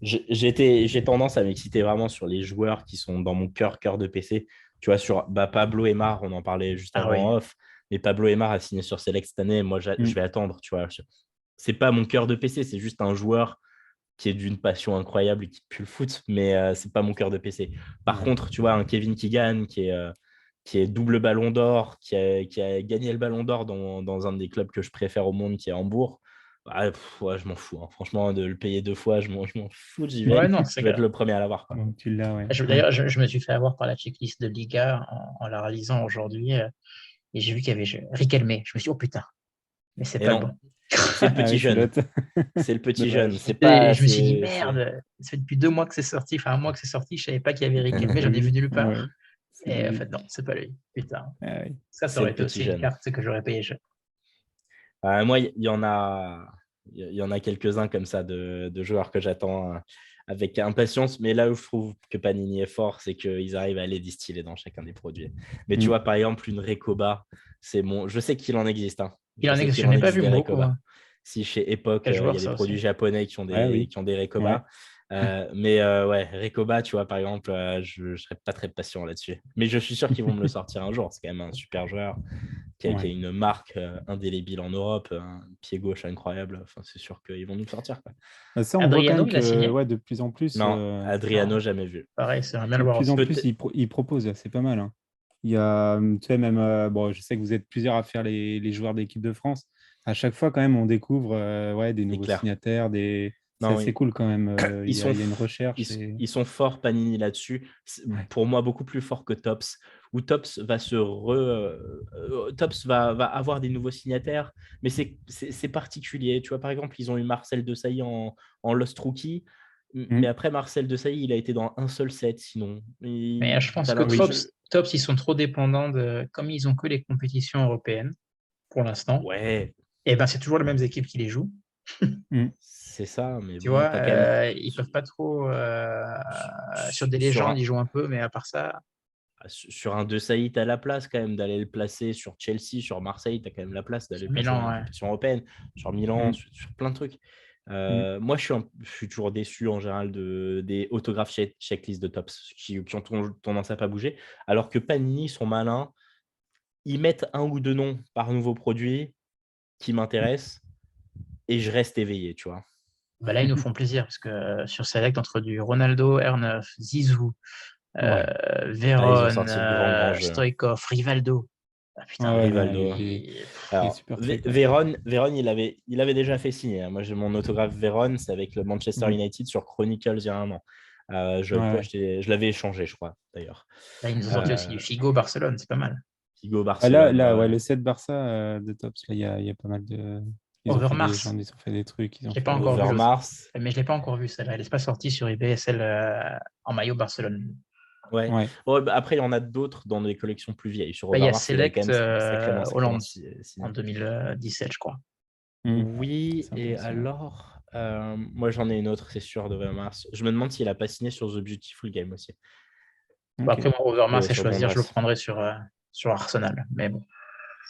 j'ai tendance à m'exciter vraiment sur les joueurs qui sont dans mon cœur de PC. Tu vois, sur Pablo Aimar, on en parlait juste Ah avant oui. en off, mais Pablo Aimar a signé sur Select cette année. Moi, je vais attendre, tu vois. C'est pas mon cœur de PC, c'est juste un joueur qui est d'une passion incroyable et qui pue le foot, mais c'est pas mon cœur de PC. Par Ouais. contre, tu vois, un Kevin Keegan qui est double ballon d'or, qui a gagné le ballon d'or dans un des clubs que je préfère au monde, qui est Hambourg. Ouais, je m'en fous. Hein. Franchement, de le payer 2 fois, je m'en fous, j'y Ouais, vais. non, c'est Je vais être clair. le premier à l'avoir. Quoi. Donc, tu l'as, ouais. D'ailleurs, je me suis fait avoir par la checklist de Liga en la réalisant aujourd'hui. Et j'ai vu qu'il y avait Riquelme. Je me suis dit, oh putain, mais c'est Et pas le non, bon. c'est le Ah petit oui, c'est jeune. bête. C'est le petit jeune. Dommage. C'est Et pas. je me suis dit, merde, ça fait depuis 2 mois que c'est sorti, enfin un mois que c'est sorti, je savais pas qu'il y avait Riquelme, j'en ai vu nulle part. Ouais, c'est Et en lui. fait, non, c'est pas lui. Putain. Ah oui. Ça C'est aurait le été petit aussi une jeune. carte que j'aurais payé cher. Moi, il y en a quelques-uns comme ça de joueurs que j'attends avec impatience. Mais là où je trouve que Panini est fort, c'est qu'ils arrivent à les distiller dans chacun des produits. Mais tu vois, par exemple, une Recoba, je sais qu'il en existe. Hein. Il Je en sais existe, qu'il je en n'ai pas existe vu des beaucoup. Recoba. Si chez Epoch, Quel il y joueur a des ça aussi. produits japonais qui Ah oui. qui ont des Ouais. Recoba. Mais ouais, Recoba, tu vois, par exemple, je ne serais pas très patient là-dessus. Mais je suis sûr qu'ils vont me le sortir un jour. C'est quand même un super joueur qui a Ouais. une marque indélébile en Europe, un pied gauche incroyable. Enfin, c'est sûr qu'ils vont nous le sortir. Quoi. Bah, ça, on voit quand Adriano, même il a que signé. ouais, de plus en plus, Non, Adriano, Non. jamais vu. Pareil, c'est bien de le voir plus en aussi. plus, ils proposent, c'est pas mal. Hein. Il y a, tu sais, même, bon, je sais que vous êtes plusieurs à faire les joueurs d'équipe de France. À chaque fois, quand même, on découvre ouais, des C'est nouveaux clair. signataires. C'est Non, assez cool quand même. ils sont, Il y a une recherche. ils sont forts, Panini, là-dessus. Ouais. Pour moi, beaucoup plus fort que Tops, où Tops va Tops va avoir des nouveaux signataires, mais c'est particulier. Tu vois, par exemple, ils ont eu Marcel Desailly en Lost Rookie, mais après, Marcel Desailly, il a été dans un seul set, sinon. Mais je pense T'as que l'impression- Tops, ils sont trop dépendants comme ils ont que les compétitions européennes pour l'instant. Ouais, Et ben c'est toujours les mêmes équipes qui les jouent. c'est ça, mais Tu bon, vois, t'as quand même. ils peuvent pas trop sur des Sur légendes, un, ils jouent un peu, mais à part ça, sur un De Sailly, tu as la place quand même d'aller le placer sur Chelsea, sur Marseille, tu as quand même la place d'aller sur le placer dans Milan, une ouais. compétition européenne, sur Milan, sur plein de trucs. Moi, je suis toujours déçu en général des autographes checklist de Tops qui ont tendance à pas bouger, alors que Panini sont malins, ils mettent un ou deux noms par nouveau produit qui m'intéressent et je reste éveillé, tu vois. Bah là, ils nous font plaisir parce que sur Select, entre du Ronaldo, R9, Zizou, Ouais. Là, ils ont Véron, sorti le grand jeu. Stoïkov, Rivaldo. Ah, putain, Ouais, non, Rivaldo. il est Alors, super très fort. Véron, il avait déjà fait signer. Hein. Moi, j'ai mon autographe Véron, c'est avec le Manchester United sur Chronicles il y a un an. Je Ouais. l'avais échangé, je crois, d'ailleurs. Là, ils nous ont sorti aussi du Figo Barcelone, c'est pas mal. Figo, Ah, là, Barcelone. ouais, le set Barça de Tops, là, il y a pas mal de. Ils ont fait Overmars, ils ont fait des trucs. je l'ai pas encore vu, Overmars. mais je l'ai pas encore vu celle-là. Elle n'est pas sortie sur eBay, celle en maillot Barcelone. Ouais. Ouais. Ouais, bah, après, il y en a d'autres dans des collections plus vieilles. Sur Il y a Overmars, il avait quand Select même sacrément Hollande signé. en 2017, je crois. Oui, C'est et intéressant. alors, moi j'en ai une autre, c'est sûr, d'Overmars. Je me demande s'il n'a pas signé sur The Beautiful Game aussi. Bon, après, moi, Overmars, c'est Sur choisir, je le Donruss. prendrais sur Arsenal. Mais bon,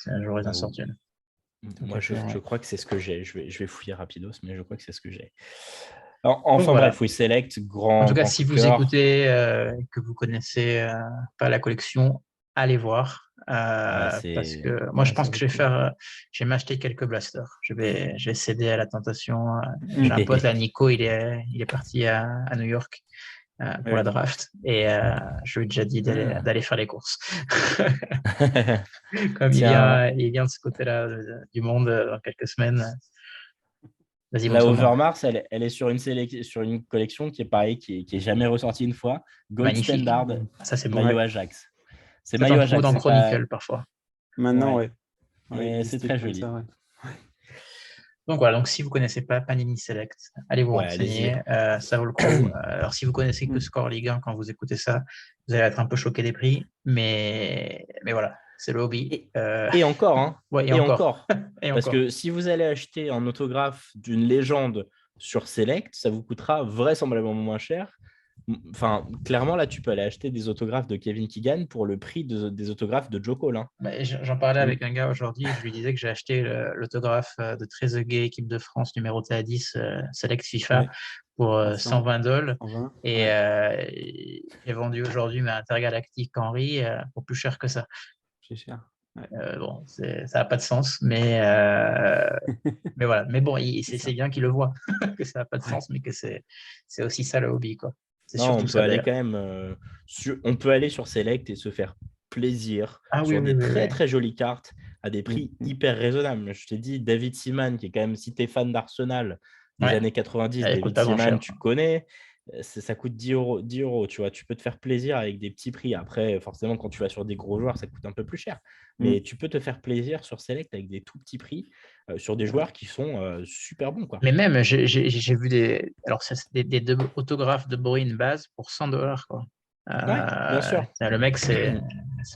si un jour ils en Bah, sortent une. moi, Clair, je ouais. crois que c'est ce que j'ai. Je vais fouiller rapidos, mais je crois que c'est ce que j'ai. Donc Enfin voilà. bref, oui, Select, En tout grand, cas, grand si coup de vous cœur. écoutez et que vous connaissez pas la collection, allez voir. Ouais, Parce c'est. que moi, je Ouais, ça pense va que être cool. je vais m'acheter quelques blasters. Je vais céder à la tentation. J'ai un pote là, Nico, il est parti à New York pour la Ouais. draft et je lui ai déjà dit Ah. d'aller faire les courses. Comme Tiens, il vient de ce côté-là du monde dans quelques semaines. Vas-y, la montre-moi. Overmars, elle est sur sur une collection qui est pareil, qui est jamais ressortie une fois. Gold Magnifique. Standard, Ça, c'est beau. maillot Ajax. C'est Ça, t'en maillot trouves Ajax, dans c'est pas. Chronicle parfois. Maintenant, Ouais, ouais. Ouais, mais des c'est sticks très comme joli. ça, ouais. Donc voilà, donc si vous ne connaissez pas Panini Select, allez vous Ouais, allez-y. renseigner, ça vaut le coup. Alors si vous connaissez que Mm. Score Ligue 1 quand vous écoutez ça, vous allez être un peu choqué des prix, mais voilà, c'est le hobby. Et, et encore, hein. Ouais, et Et encore, encore. et Parce encore. que si vous allez acheter un autographe d'une légende sur Select, ça vous coûtera vraisemblablement moins cher. Enfin, clairement, là, tu peux aller acheter des autographes de Kevin Keegan pour le prix des autographes de Joe Cole, hein. Bah, j'en parlais Mm. avec un gars aujourd'hui, je lui disais que j'ai acheté l'autographe de Trezeguet, équipe de France, numéroté à 10, Select FIFA, Ouais. pour À 100, 120 $. 120. Et Ouais. j'ai vendu aujourd'hui ma Intergalactique Henry pour plus cher que ça. C'est cher. Ouais. Bon, ça n'a pas de sens, mais voilà. Mais bon, C'est c'est ça. bien qu'il le voit, que ça n'a pas de Ouais. sens, mais que c'est aussi ça le hobby, quoi. C'est Non, surtout on peut ça aller d'ailleurs. quand même on peut aller sur Select et se faire plaisir Ah oui, sur oui, des oui, très oui. très jolies cartes à des Mm. prix Mm. hyper raisonnables. Je t'ai dit, David Seaman, qui est quand même, si tu es fan d'Arsenal des Ouais, années 90, elle coûte David pas grand Seaman, cher. tu connais, ça coûte 10 euros, 10 euros, tu vois, tu peux te faire plaisir avec des petits prix. Après, forcément, quand tu vas sur des gros joueurs, ça coûte un peu plus cher. Mais Mm. tu peux te faire plaisir sur Select avec des tout petits prix sur des joueurs qui sont super bons, quoi. Mais même, j'ai vu alors ça, c'est des autographes de Bowen base pour 100 $, quoi. Ouais, bien sûr. Le mec, c'est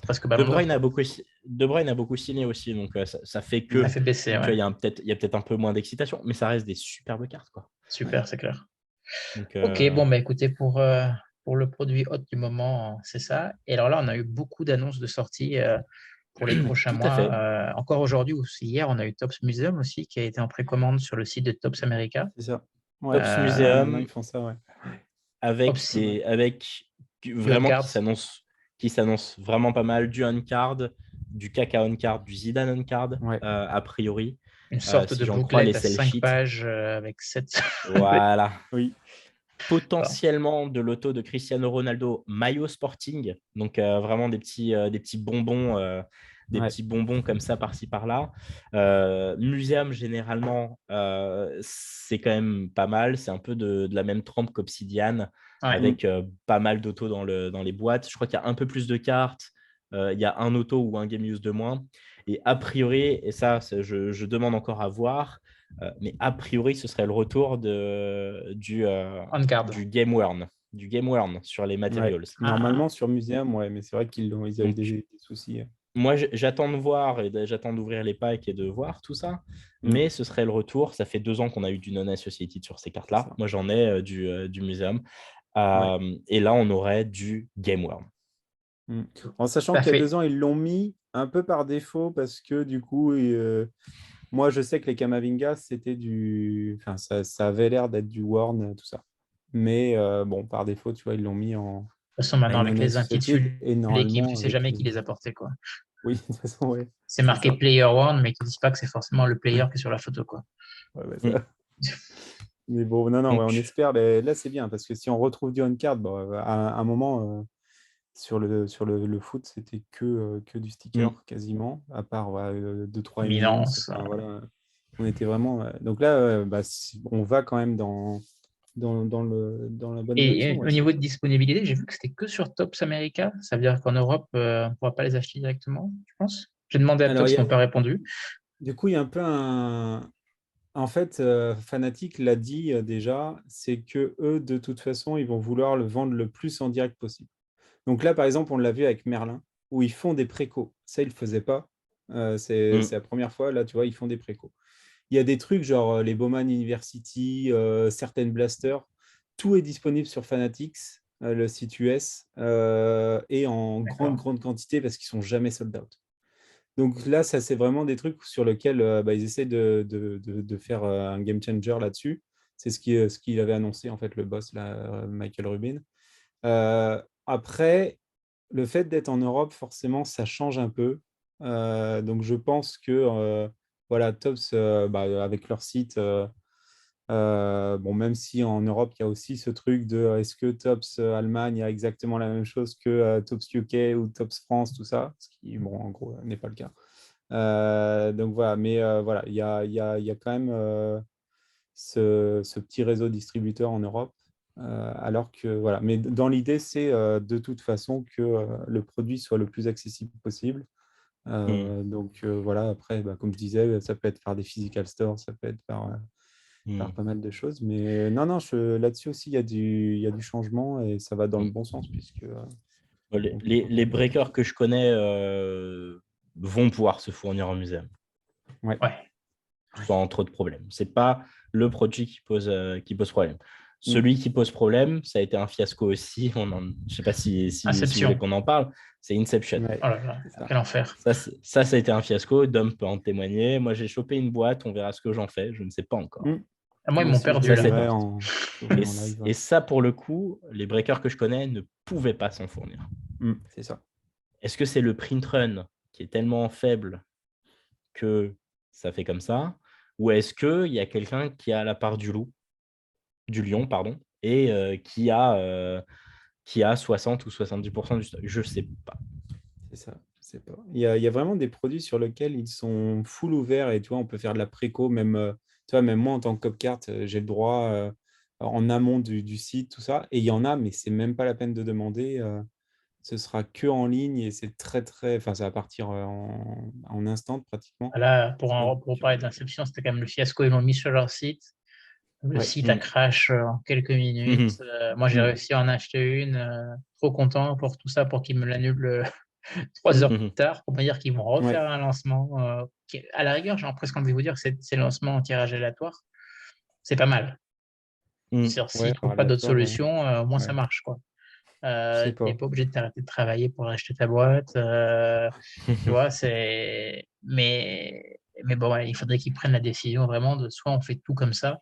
presque De Ballon d'Or, Bruyne a quoi. beaucoup, De Bruyne a beaucoup signé aussi, donc ça fait Ça que, fait baisser, tu ouais. vois, il y a peut-être un peu moins d'excitation, mais ça reste des superbes cartes, quoi. Ouais. Super, c'est clair. Donc, Ok, bon, bah écoutez, pour le produit hot du moment, c'est ça. Et alors là, on a eu beaucoup d'annonces de sortie pour les prochains tout à mois. fait. Encore aujourd'hui ou aussi hier, on a eu Tops Museum aussi qui a été en précommande sur le site de Tops America. C'est ça. Ouais. Tops Euh, Maintenant, ils Museum font ça, ouais. Opsi, avec du hot vraiment cards. qui s'annonce vraiment pas mal, du on-card, du Kaka on-card, du Zidane on-card, Ouais. a priori, Une sorte si de j'en crois les booklet à sell 5 sheets. pages avec 7. Voilà. Oui. Potentiellement de l'auto de Cristiano Ronaldo maillot sporting, donc vraiment des Ouais. petits bonbons comme ça par-ci par-là. Muséum généralement c'est quand même pas mal, c'est un peu de la même trempe qu'Obsidian Ouais. Mm. avec pas mal d'autos dans les boîtes. Je crois qu'il y a un peu plus de cartes, il y a un auto ou un game use de moins, et a priori, et ça je demande encore à voir, mais a priori, ce serait le retour On card. du Game Worn, sur les Ouais. materials. Ah, Normalement, sur Museum, ouais, mais c'est vrai ils avaient Donc, des soucis. moi, j'attends de voir et j'attends d'ouvrir les packs et de voir tout ça. Mm. Mais ce serait le retour. Ça fait 2 ans qu'on a eu du non-associated sur ces C'est cartes-là. ça. Moi, j'en ai du Museum. Ouais. Et là, on aurait du Game Worn. Mm. En sachant tout à qu'il y a fait. 2 ans, ils l'ont mis un peu par défaut parce que du coup, moi, je sais que les Kamavinga, c'était du. Enfin, ça avait l'air d'être du Worn, tout ça. Mais bon, par défaut, tu vois, ils l'ont mis De toute façon, en maintenant, avec les non-associated et intitulés équipes, tu normalement, sais avec jamais les. qui les a portés, quoi. Oui, de toute façon, ouais, C'est c'est marqué ça. Player One, mais qui ne disent pas que c'est forcément le player qui est sur la photo, quoi. Ouais, bah, Mm. ça. Mais bon, non, non, ouais, on Donc, espère. Mais là, c'est bien parce que si on retrouve du on-card, bon, à un moment, sur le foot, c'était que du mm. sticker quasiment, à part ouais, 2-3 éminences. Éminence. Enfin, voilà. On était vraiment. Donc là, bah, on va quand même dans dans la bonne Et direction. au Ouais, niveau c'est de cool. disponibilité, j'ai vu que c'était que sur Tops America. Ça veut dire qu'en Europe, on ne pourra pas les acheter directement, je pense. J'ai demandé à Alors, Tops, ils m'ont pas répondu. du coup, il y a un peu un. En fait, Fnatic l'a dit déjà, c'est que eux, de toute façon, ils vont vouloir le vendre le plus en direct possible. Donc là, par exemple, on l'a vu avec Merlin, où ils font des précos. Ça, ils ne le faisaient pas. C'est la première fois, là, tu vois, ils font des précos. Il y a des trucs genre les Bowman University, certaines blasters. Tout est disponible sur Fanatics, le site US, et en grande, D'accord. grande quantité parce qu'ils sont jamais sold out. Donc là, ça, c'est vraiment des trucs sur lesquels ils essaient de faire un game changer là-dessus. C'est ce qu'il avait annoncé, en fait, le boss, là, Michael Rubin. Après, le fait d'être en Europe, forcément, ça change un peu. Donc, je pense que voilà, Tops, avec leur site, bon, même si en Europe, il y a aussi ce truc de est-ce que Tops Allemagne a exactement la même chose que Tops UK ou Tops France, tout ça, ce qui, bon, en gros, n'est pas le cas. Donc voilà, mais voilà, il y a quand même ce petit réseau distributeur en Europe. Alors que voilà, mais dans l'idée, c'est de toute façon que le produit soit le plus accessible possible. Donc voilà, après, comme je disais, ça peut être par des physical stores, ça peut être par pas mal de choses. Mais non, non, là-dessus aussi, il y a du changement et ça va dans le bon sens, puisque Les breakers que je connais vont pouvoir se fournir en muséum ouais. Ouais. sans trop de problèmes. Ce n'est pas le produit qui pose problème. Celui qui pose problème, ça a été un fiasco aussi. Je ne sais pas si vous voulez Inception. qu'on en parle. C'est Inception. Ouais, Oh là là, c'est ça. quel enfer. Ça a été un fiasco. Dom peut en témoigner. Moi, j'ai chopé une boîte. On verra ce que j'en fais. Je ne sais pas encore. Ah, moi, ils Moi m'ont aussi, je perdu Ça, là. c'est... l'ouvrirai je l'ouvrirai Et, en live. et ça, pour le coup, les breakers que je connais ne pouvaient pas s'en fournir. C'est ça. Est-ce que c'est le print run qui est tellement faible que ça fait comme ça? Ou est-ce qu'il y a quelqu'un qui a la part du lion, pardon, et qui a 60 ou 70% du stock? Je ne sais pas. C'est ça, je sais pas. Il y a vraiment des produits sur lesquels ils sont full ouverts et tu vois, on peut faire de la préco, même, tu vois, même moi en tant que copcart, j'ai le droit en amont du site, tout ça. Et il y en a, mais c'est même pas la peine de demander. Ce sera que en ligne et c'est très, très. Enfin, ça va partir en instant pratiquement. Là, Donc, pour parler d'Inception, c'était quand même le fiasco. Ils l'ont mis sur leur site. Le ouais. site a crash en quelques minutes. Moi, j'ai réussi à en acheter une. Trop content pour tout ça, pour qu'ils me l'annulent 3 heures plus tard, pour me dire qu'ils vont Ouais. refaire un lancement. À la rigueur, j'ai presque envie de vous dire que c'est le lancement en tirage aléatoire. C'est pas mal. S'ils ne Ouais, par trouvent pas d'autres aléatoire, ouais. solutions, au moins ça Ouais. marche, quoi. Je sais Tu n'es pas. pas obligé de t'arrêter de travailler pour acheter ta boîte. Tu vois, c'est. Mais bon, ouais, il faudrait qu'ils prennent la décision vraiment de soit on fait tout comme ça,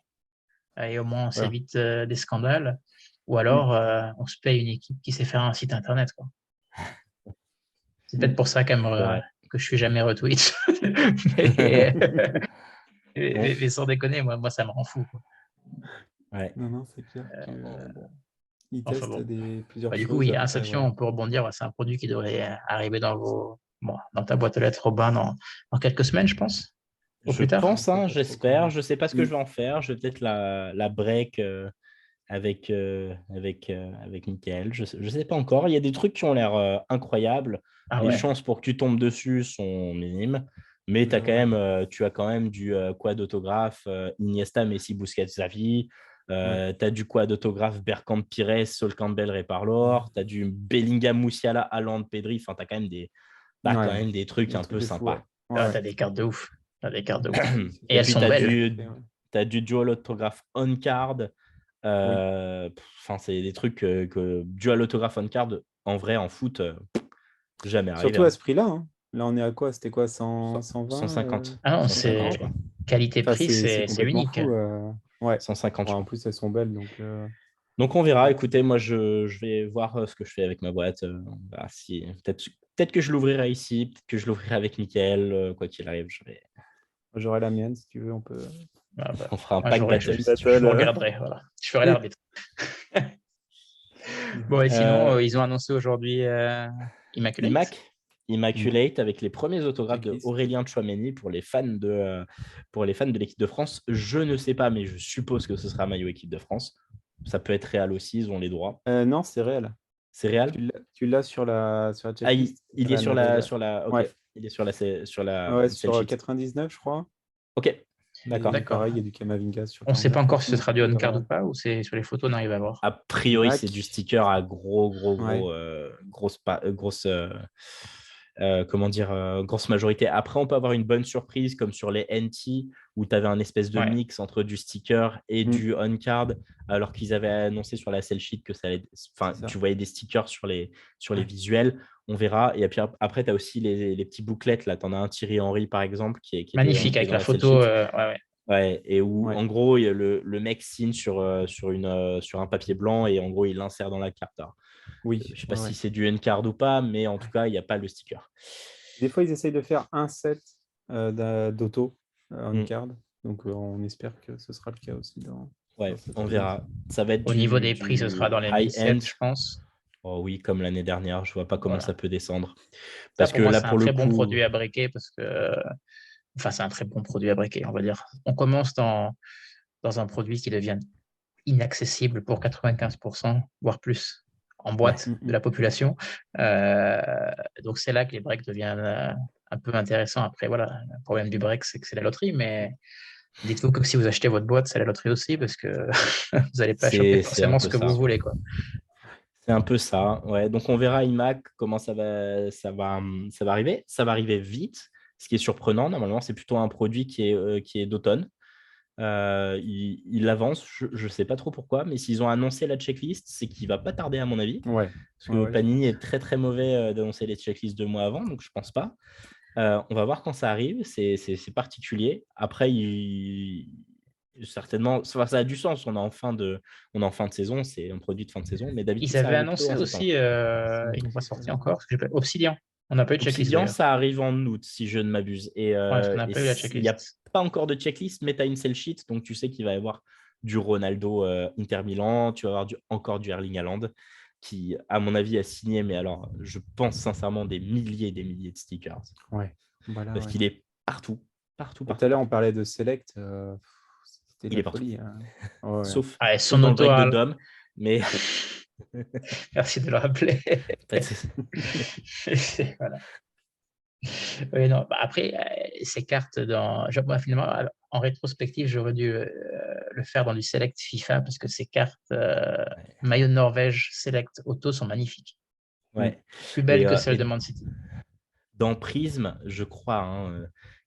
et au moins on Voilà. s'évite des scandales, ou Mm. alors on se paye une équipe qui sait faire un site internet, quoi. C'est peut-être Mm. pour ça quand même, C'est vrai. que je suis jamais retweet. mais, Bon. mais sans déconner, moi ça me rend fou, quoi. Ouais. Non, non, c'est clair que Bon, ils enfin testent bon. plusieurs Du coup, choses. oui, Après, Inception, voilà. on peut rebondir. Ouais, c'est un produit qui devrait arriver dans ta boîte aux lettres, Robin, dans quelques semaines, je pense, au Je plus tard. pense, On sait pas trop j'espère. quand. Je ne sais pas ce que Mm. je vais en faire. Je vais peut-être la break avec Mickaël. Je ne sais pas encore. Il y a des trucs qui ont l'air incroyables. Ah Les ouais. chances pour que tu tombes dessus sont minimes. Mais Ouais, ouais. tu as quand même du quad autographe Iniesta, Messi, Busquets, Xavi. Tu Ouais. as du quad autographe Bergkamp, Pires, Sol Campbell, Reparlor. Tu as du Bellingham, Musiala, Haaland, Pedri. Enfin, tu as quand Ouais. même des trucs Des un trucs peu de fou, ouais. sympas. Ouais, Ah, ouais. t'as des cartes de ouf. T'as des cartes de ouf. Et Et elles puis, sont belles. Ouais. t'as du dual autographe on-card. Oui. Enfin, c'est des trucs que dual autographe on-card, en vrai, en foot, jamais arrivé. Surtout à Hein. ce prix-là. Hein. Là, on est à quoi? C'était quoi? 120 150. Ah non, 150, je c'est crois. Enfin, qualité-prix, c'est c'est complètement unique. fou. Ouais. 150, je Ouais, en crois. plus, elles sont belles. Donc, on verra. Écoutez, moi, je vais voir ce que je fais avec ma boîte. On verra si... peut-être que je l'ouvrirai ici, peut-être que je l'ouvrirai avec Mickaël. Quoi qu'il arrive, J'aurai la mienne si tu veux. On peut. Ah bah, on fera un moi, pack Team battle, si tu veux. je Battle. regarderai. Voilà. Je ferai l'arbitre. Bon, et sinon, Euh, ils ont annoncé aujourd'hui Immaculate. Non. Immaculate avec les premiers autographes de Checklist. Aurélien Tchouameni pour les fans de l'équipe de France. Je ne sais pas, mais je suppose que ce sera maillot équipe de France. Ça peut être Real aussi, ils ont les droits. Non, c'est réel. C'est Real? Tu l'as sur la Ah, checklist. il est Real sur Madrid, la, ouais. sur la. Ok, Ouais, il est sur la ouais, sell sur sheet. 99, je crois. Ok, Et d'accord. D'accord. pareil, il y a du Camavinga sur On ne sait pas 49. encore Donc, si ce sera du plutôt on-card ou Real. pas, ou c'est sur les photos, on arrive à voir. A priori, Imac, c'est du sticker à ouais. comment dire, grosse majorité. Après, on peut avoir une bonne surprise, comme sur les NT, où tu avais un espèce de Ouais. mix entre du sticker et Mm, du on-card, alors qu'ils avaient annoncé sur la sell sheet que ça allait. Enfin, c'est ça. tu voyais des stickers sur les Ouais. visuels. On verra. Et puis après, tu as aussi les petits bouclettes. Là, tu en as un Thierry Henry, par exemple, Magnifique qui est avec dans la la sell photo. sheet. Ouais, ouais. Ouais, et où, Ouais. en gros, le mec signe sur un papier blanc et en gros, il l'insère dans la carte. Alors, je Oui, ne sais pas ouais, si ouais. c'est du N-card ou pas, mais en tout cas, il n'y a pas le sticker. Des fois, ils essayent de faire un set d'auto on Mm. card. Donc, on espère que ce sera le cas aussi dans Ouais, cette on année. verra. Ça va être Au niveau des prix, ce sera du dans les 1007, high-end. je pense. Oh oui, comme l'année dernière, je vois pas comment ça Voilà. peut descendre. Ça, Parce pour que moi, là, c'est un pour le très bon coup, produit à briquer parce que, enfin, c'est un très bon produit à briquer, on va dire. On commence dans un produit qui devient inaccessible pour 95%, voire plus, en ouais, boîte Mm, de mm. la population. Euh, donc, c'est là que les breaks deviennent un peu intéressants. Après, voilà, le problème du break, c'est que c'est la loterie, mais dites-vous que si vous achetez votre boîte, c'est la loterie aussi parce que vous n'allez pas choper c'est un forcément ce peu que vous ça. voulez, quoi. C'est un peu ça. Ouais. Donc, on verra iMac, comment ça va arriver. Ça va arriver vite, ce qui est surprenant. Normalement, c'est plutôt un produit qui est d'automne. Il avance, je ne sais pas trop pourquoi, mais s'ils ont annoncé la checklist, c'est qu'il ne va pas tarder à mon avis. Ouais. Parce Ouais, que ouais, je Panini pense. est très très mauvais d'annoncer les checklists 2 mois avant, donc je ne pense pas. On va voir quand ça arrive, c'est particulier. Après, certainement, enfin, ça a du sens, on est en fin de saison, c'est un produit de fin de saison, mais d'habitude, Ils ça avaient arrive plutôt annoncé en septembre. aussi, ils n'ont pas sorti encore, parce que Obsidian. On n'a pas eu de checklist Obsidian, d'ailleurs. ça arrive en août, si je ne m'abuse. Et Ouais, parce qu'on n'a et pas eu la il n'y a checklist. pas encore de checklist, mais tu as une sell sheet, donc tu sais qu'il va y avoir du Ronaldo Inter Milan, tu vas avoir encore du Erling Haaland, qui, à mon avis, a signé, mais alors, je pense sincèrement des milliers et des milliers de stickers, Ouais. Voilà, parce ouais. qu'il est partout, partout, Tout à partout, l'heure, on partout. parlait de Select. C'était de Il la est partout, folie, hein. Ouais. sauf, Ouais, sauf son dans le auto break de Dom, mais Merci de le rappeler. pas de souci. Voilà. Oui, non. Bah, après, ces cartes, moi, finalement, en rétrospective, j'aurais dû le faire dans du Select FIFA parce que ces cartes maillot de Norvège Select Auto sont magnifiques. Mm. Ouais. Plus Et, belles que euh, celles et de Man City. dans Prism, je crois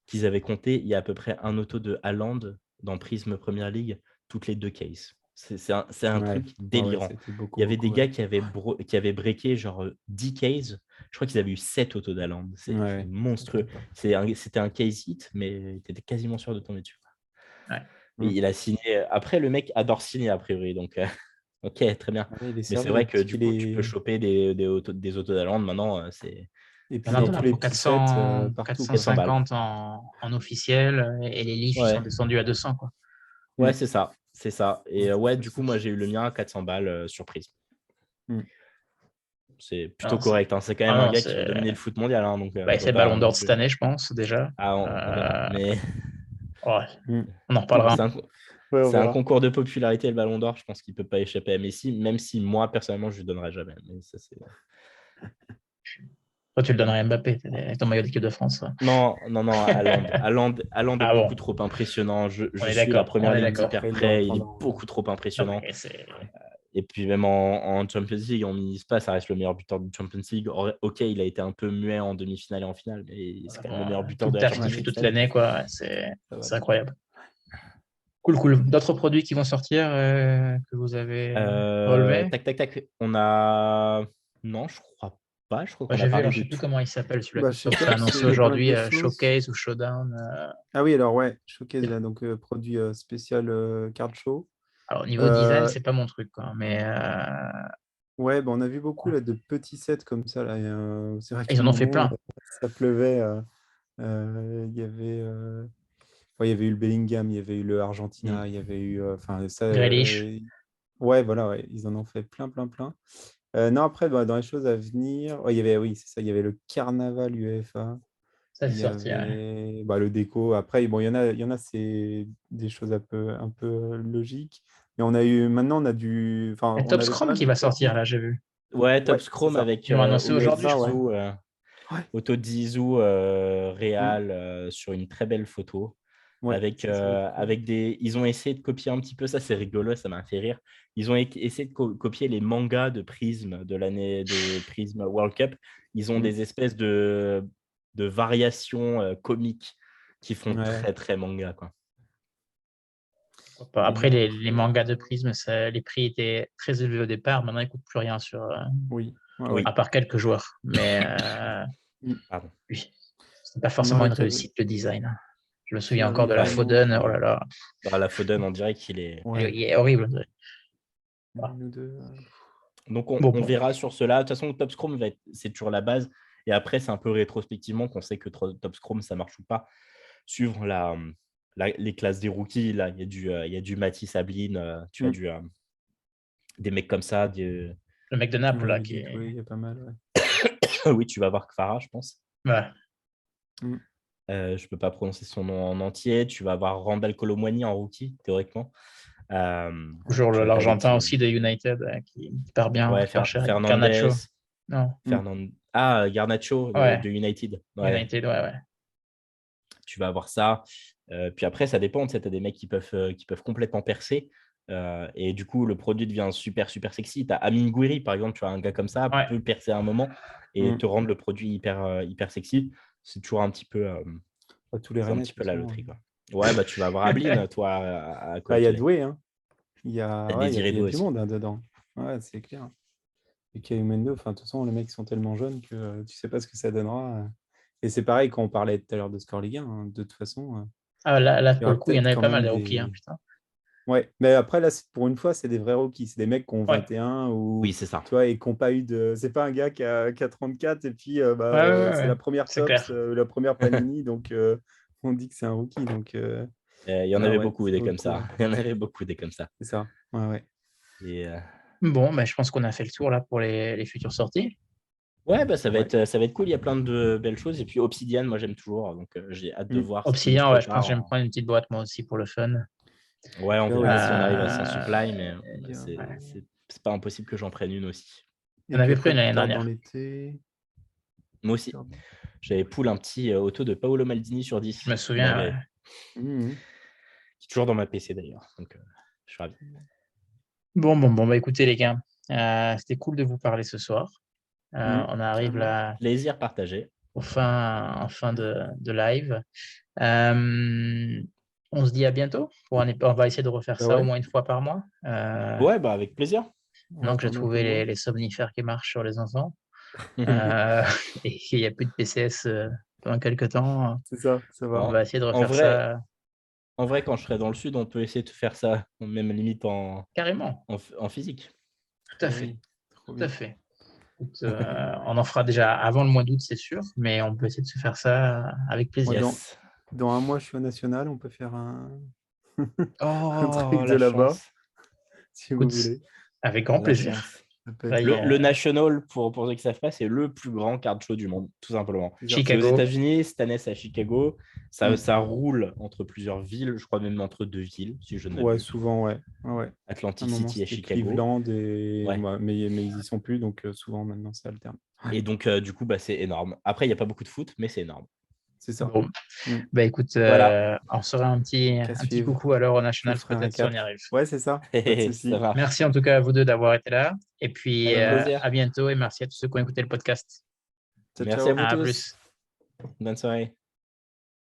qu'ils avaient compté, il y a à peu près un auto de Haaland dans Prism Premier League, toutes les 2 cases. C'est un Ouais. truc Ouais, ouais, délirant. c'était beaucoup, Il y avait des beaucoup, ouais. gars qui avaient breaké genre 10 cases. Je crois qu'ils avaient eu 7 autos d'Haaland. C'est Ouais, ça monstrueux. m'étonne pas. C'était un case hit, mais tu étais quasiment sûr de tomber dessus. Ouais. Et Mm. il a signé. Après, le mec adore signer, a priori. Donc, ok, très bien. Ouais, il est Mais c'est servi, hein, vrai que parce du qu'il coup, tu peux est. choper des autos d'Haaland maintenant. Et puis dans Ronaldo, tous là, les pour petits sets, 400, partout, quoi. 400 balles. 450 en officiel et les Leafs, ils sont Ouais. descendus à 200, quoi. Ouais, Mm. c'est ça. C'est ça. Et Ouais, c'est ouais, du coup, moi, classique. j'ai eu le mien à 400 balles surprise. Mm. C'est plutôt Non, correct, hein. C'est quand même ah un non, gars qui va dominer le foot mondial, hein, donc on bah, peut c'est le pas ballon non d'or de cette plus. année, je pense, déjà. Ah, on verra. Mais Ouais, Mm. on en bon, reparlera. Ouais, on c'est un verra. concours de popularité, le ballon d'or. Je pense qu'il peut pas échapper à Messi, même si moi, personnellement, je lui donnerai jamais. Mais ça, c'est... Toi, tu le donnerais à Mbappé, avec ton maillot d'équipe de France. Ouais. Non, non, non, Haaland est Ah beaucoup bon, trop impressionnant. Je, on je est suis la d'accord, on première est ligue d'accord. d'hyper Après, il le près. Il est reprendra. beaucoup trop Non, impressionnant. mais c'est. Et puis même en Champions League, on mise pas, ça reste le meilleur buteur de Champions League. Ok, il a été un peu muet en demi-finale et en finale, mais c'est quand même le meilleur Tout buteur le de la taf Champions qu'il fait Ouais, League toute cette année. l'année, quoi. Ça va. C'est incroyable. Cool, cool. D'autres produits qui vont sortir que vous avez relevés? Tac, tac, tac. On a. Non, je crois pas. Je crois Moi, qu'on a j'ai vu, parlé alors je de sais plus tout. comment il s'appelle, celui-là bah, qui chez serait Tops, annoncé il y a pas mal aujourd'hui, de choses. Showcase ou Showdown. Ah oui, alors ouais, Showcase, là, donc produit spécial card show. Alors, au niveau design, Euh, c'est pas mon truc, quoi. Mais ouais, bah, on a vu beaucoup là, de petits sets comme ça. Là, et, c'est vrai qu'à ils un en ont fait moment, plein. ça pleuvait. Il y avait eu le Bellingham, il y avait eu le Argentina, Hmm. il y avait eu. Enfin, ça. Grealish. Ouais, voilà, ouais, ils en ont fait plein, plein, plein. Non, après, bah, dans les choses à venir, ouais, oui, c'est ça, il y avait le Carnaval UEFA. Ça, Il c'est y sorti. Ouais. avait bah, le déco. Après, bon, il y en a, c'est des choses un peu logiques. Et maintenant, on a du. Enfin, Il y a on Top avait pas Scrum mal qui de va sorties. sortir, là, j'ai vu. Ouais, Top Ouais, Scrum c'est ça. avec Ils l'ont annoncé aujourd'hui, je crois. Zizou, Ouais. Otto Zizou, réal, sur une très belle photo. Ouais, Avec, ça va être cool. ils ont essayé de copier un petit peu, ça c'est rigolo, ça m'a fait rire. Ils ont essayé de copier les mangas de Prism de l'année de Prism World Cup. Ils ont Mm. des espèces de variations comiques qui font Ouais. très très manga, quoi. Après, Et les mangas de Prism, les prix étaient très élevés au départ. Maintenant, ils ne coûtent plus rien oui. Ouais, Oui, ouais. à part quelques joueurs. Mais Mm. pardon. oui, ce n'est pas Non, forcément et une réussite, le design. Je me puis souviens encore de la Ouais. Foden. Oh là là, Bah, la Foden, on dirait qu'il est. Ouais. il est horrible. Une ou deux. Donc, Bon, on verra sur cela. De toute façon, Top Scrum, c'est toujours la base. Et après, c'est un peu rétrospectivement qu'on sait que Top Scrum, ça marche ou pas. Suivre les classes des rookies, là, il y a du Matisse Ablin, tu as des mecs comme ça. le mec de Naples, là, qui Vite, est. oui, il y a pas mal. Ouais. Oui, tu vas voir Kfara, je pense. Ouais. Mm. Je peux pas prononcer son nom en entier. Tu vas avoir Randall Colomwani en rookie, théoriquement. Toujours Tu vas avoir des l'Argentin petits. aussi de United qui part bien, Ouais, qui part cher. Fernandez, Garnacho. Non, Garnacho ouais. de United. Ouais, United, ouais. tu vas avoir ça. Puis après, ça dépend. Tu sais, as des mecs qui peuvent complètement percer. Et du coup, le produit devient super, super sexy. Tu as Amin Gouiri, par exemple, tu as un gars comme ça, Ouais. peut percer à un moment et te rendre le produit hyper, hyper sexy. C'est toujours un petit peu, Tous les c'est un Rennais, de petit toute peu la façon. loterie, quoi. Ouais, bah, tu vas avoir Ablin, toi, à Bah, il y a coéquipier. Doué, hein. T'as Ouais, Désiré il y a Doué du aussi. monde dedans. Ouais, c'est clair. Et Kayumendo, enfin, de toute façon, les mecs sont tellement jeunes que tu sais pas ce que ça donnera. Et c'est pareil quand on parlait tout à l'heure de Score Ligue 1, hein, de toute façon, Là, il y pour aura le coup, il y en peut-être avait quand pas mal même des rookies, hein, des. putain. Ouais, mais après, là, pour une fois, c'est des vrais rookies. C'est des mecs qui ont Ouais. 21 ou, Oui, c'est ça. tu vois, et qui n'ont pas eu de. C'est pas un gars qui a 34 et puis Ouais, ouais, ouais, c'est ouais. la première C'est Tops, clair. la première Panini, donc on dit que c'est un rookie. Donc, Il y en non, avait ouais, beaucoup ça des vaut le comme coup. ça. Il y en avait beaucoup des comme ça. C'est ça. Ouais, ouais. Et, Bon, je pense qu'on a fait le tour là pour les futures sorties. ouais, bah, ça va Ouais. être cool. Il y a plein de belles choses. Et puis Obsidian, moi, j'aime toujours. Donc, j'ai hâte de Mm. voir ce qui nous Obsidian, ouais, je pense prépare. que je vais me prendre une petite boîte moi aussi pour le fun. Ouais, on Là, ouais, verra si on arrive à s'en Euh, supply, mais il y a- ouais. c'est pas impossible que j'en prenne une aussi. On Et puis avait pris après, une plus l'année tard dans dernière. l'été. Moi aussi. J'avais pull un petit auto de Paolo Maldini sur 10 Je me souviens. Ouais. Mhm. qui est toujours dans ma PC d'ailleurs. Donc, je suis ravi. Bon, écoutez les gars, c'était cool de vous parler ce soir. On arrive Carrément. là Plaisir partagé. en fin de live. On se dit à bientôt. On va essayer de refaire Bah ça au ouais, moins une fois par mois. Ouais, bah, avec plaisir. on va Maintenant que j'ai attendre un peu trouvé moins. les somnifères qui marchent sur les enfants euh, et qu'il n'y a plus de PCS pendant quelques temps, C'est ça, ça on va. Bon, va essayer de en refaire vrai, ça en vrai, quand je serai dans le sud, on peut essayer de faire ça, même limite carrément. en physique. Tout à Eh fait. oui, trop Tout à bien. fait. Écoute, on en fera déjà avant le mois d'août, c'est sûr, mais on peut essayer de se faire ça avec Moi, plaisir. Yes. dans un mois, je suis au national, on peut faire un truc Oh, de la là-bas, chance. si vous Écoute, voulez. avec grand La plaisir. chance. Ça peut Ça être y Le, est, marrant. le National, pour ceux qui ne savent pas, c'est le plus grand card show du monde, tout simplement. C'est ça. C'est aux Chicago. États-Unis, cette année, c'est à Chicago. Mm. Ça roule entre plusieurs villes, je crois même entre deux villes, si je ne Ouais, m'abuse. souvent, ouais. Ouais. À un Atlantic moment, City et c'était Chicago. Cleveland, Ouais. mais ils y sont plus, donc souvent, maintenant, ça alterne. Ouais, Et donc, du coup, bah, c'est énorme. Après, il n'y a pas beaucoup de foot, mais c'est énorme. c'est ça. Bon, Mm. écoute, Voilà. on se fera Donc, à un petit suivre. coucou alors au Je vous Nationals, ferai un peut-être si on récap. y arrive. Ouais, c'est ça. Pas de Ça souci. marche. Merci en tout cas à vous deux d'avoir été là. Et puis, Avec plaisir. à bientôt et merci à tous ceux qui ont écouté le podcast. Ciao, Merci à ciao. vous À tous. plus. Bonne soirée.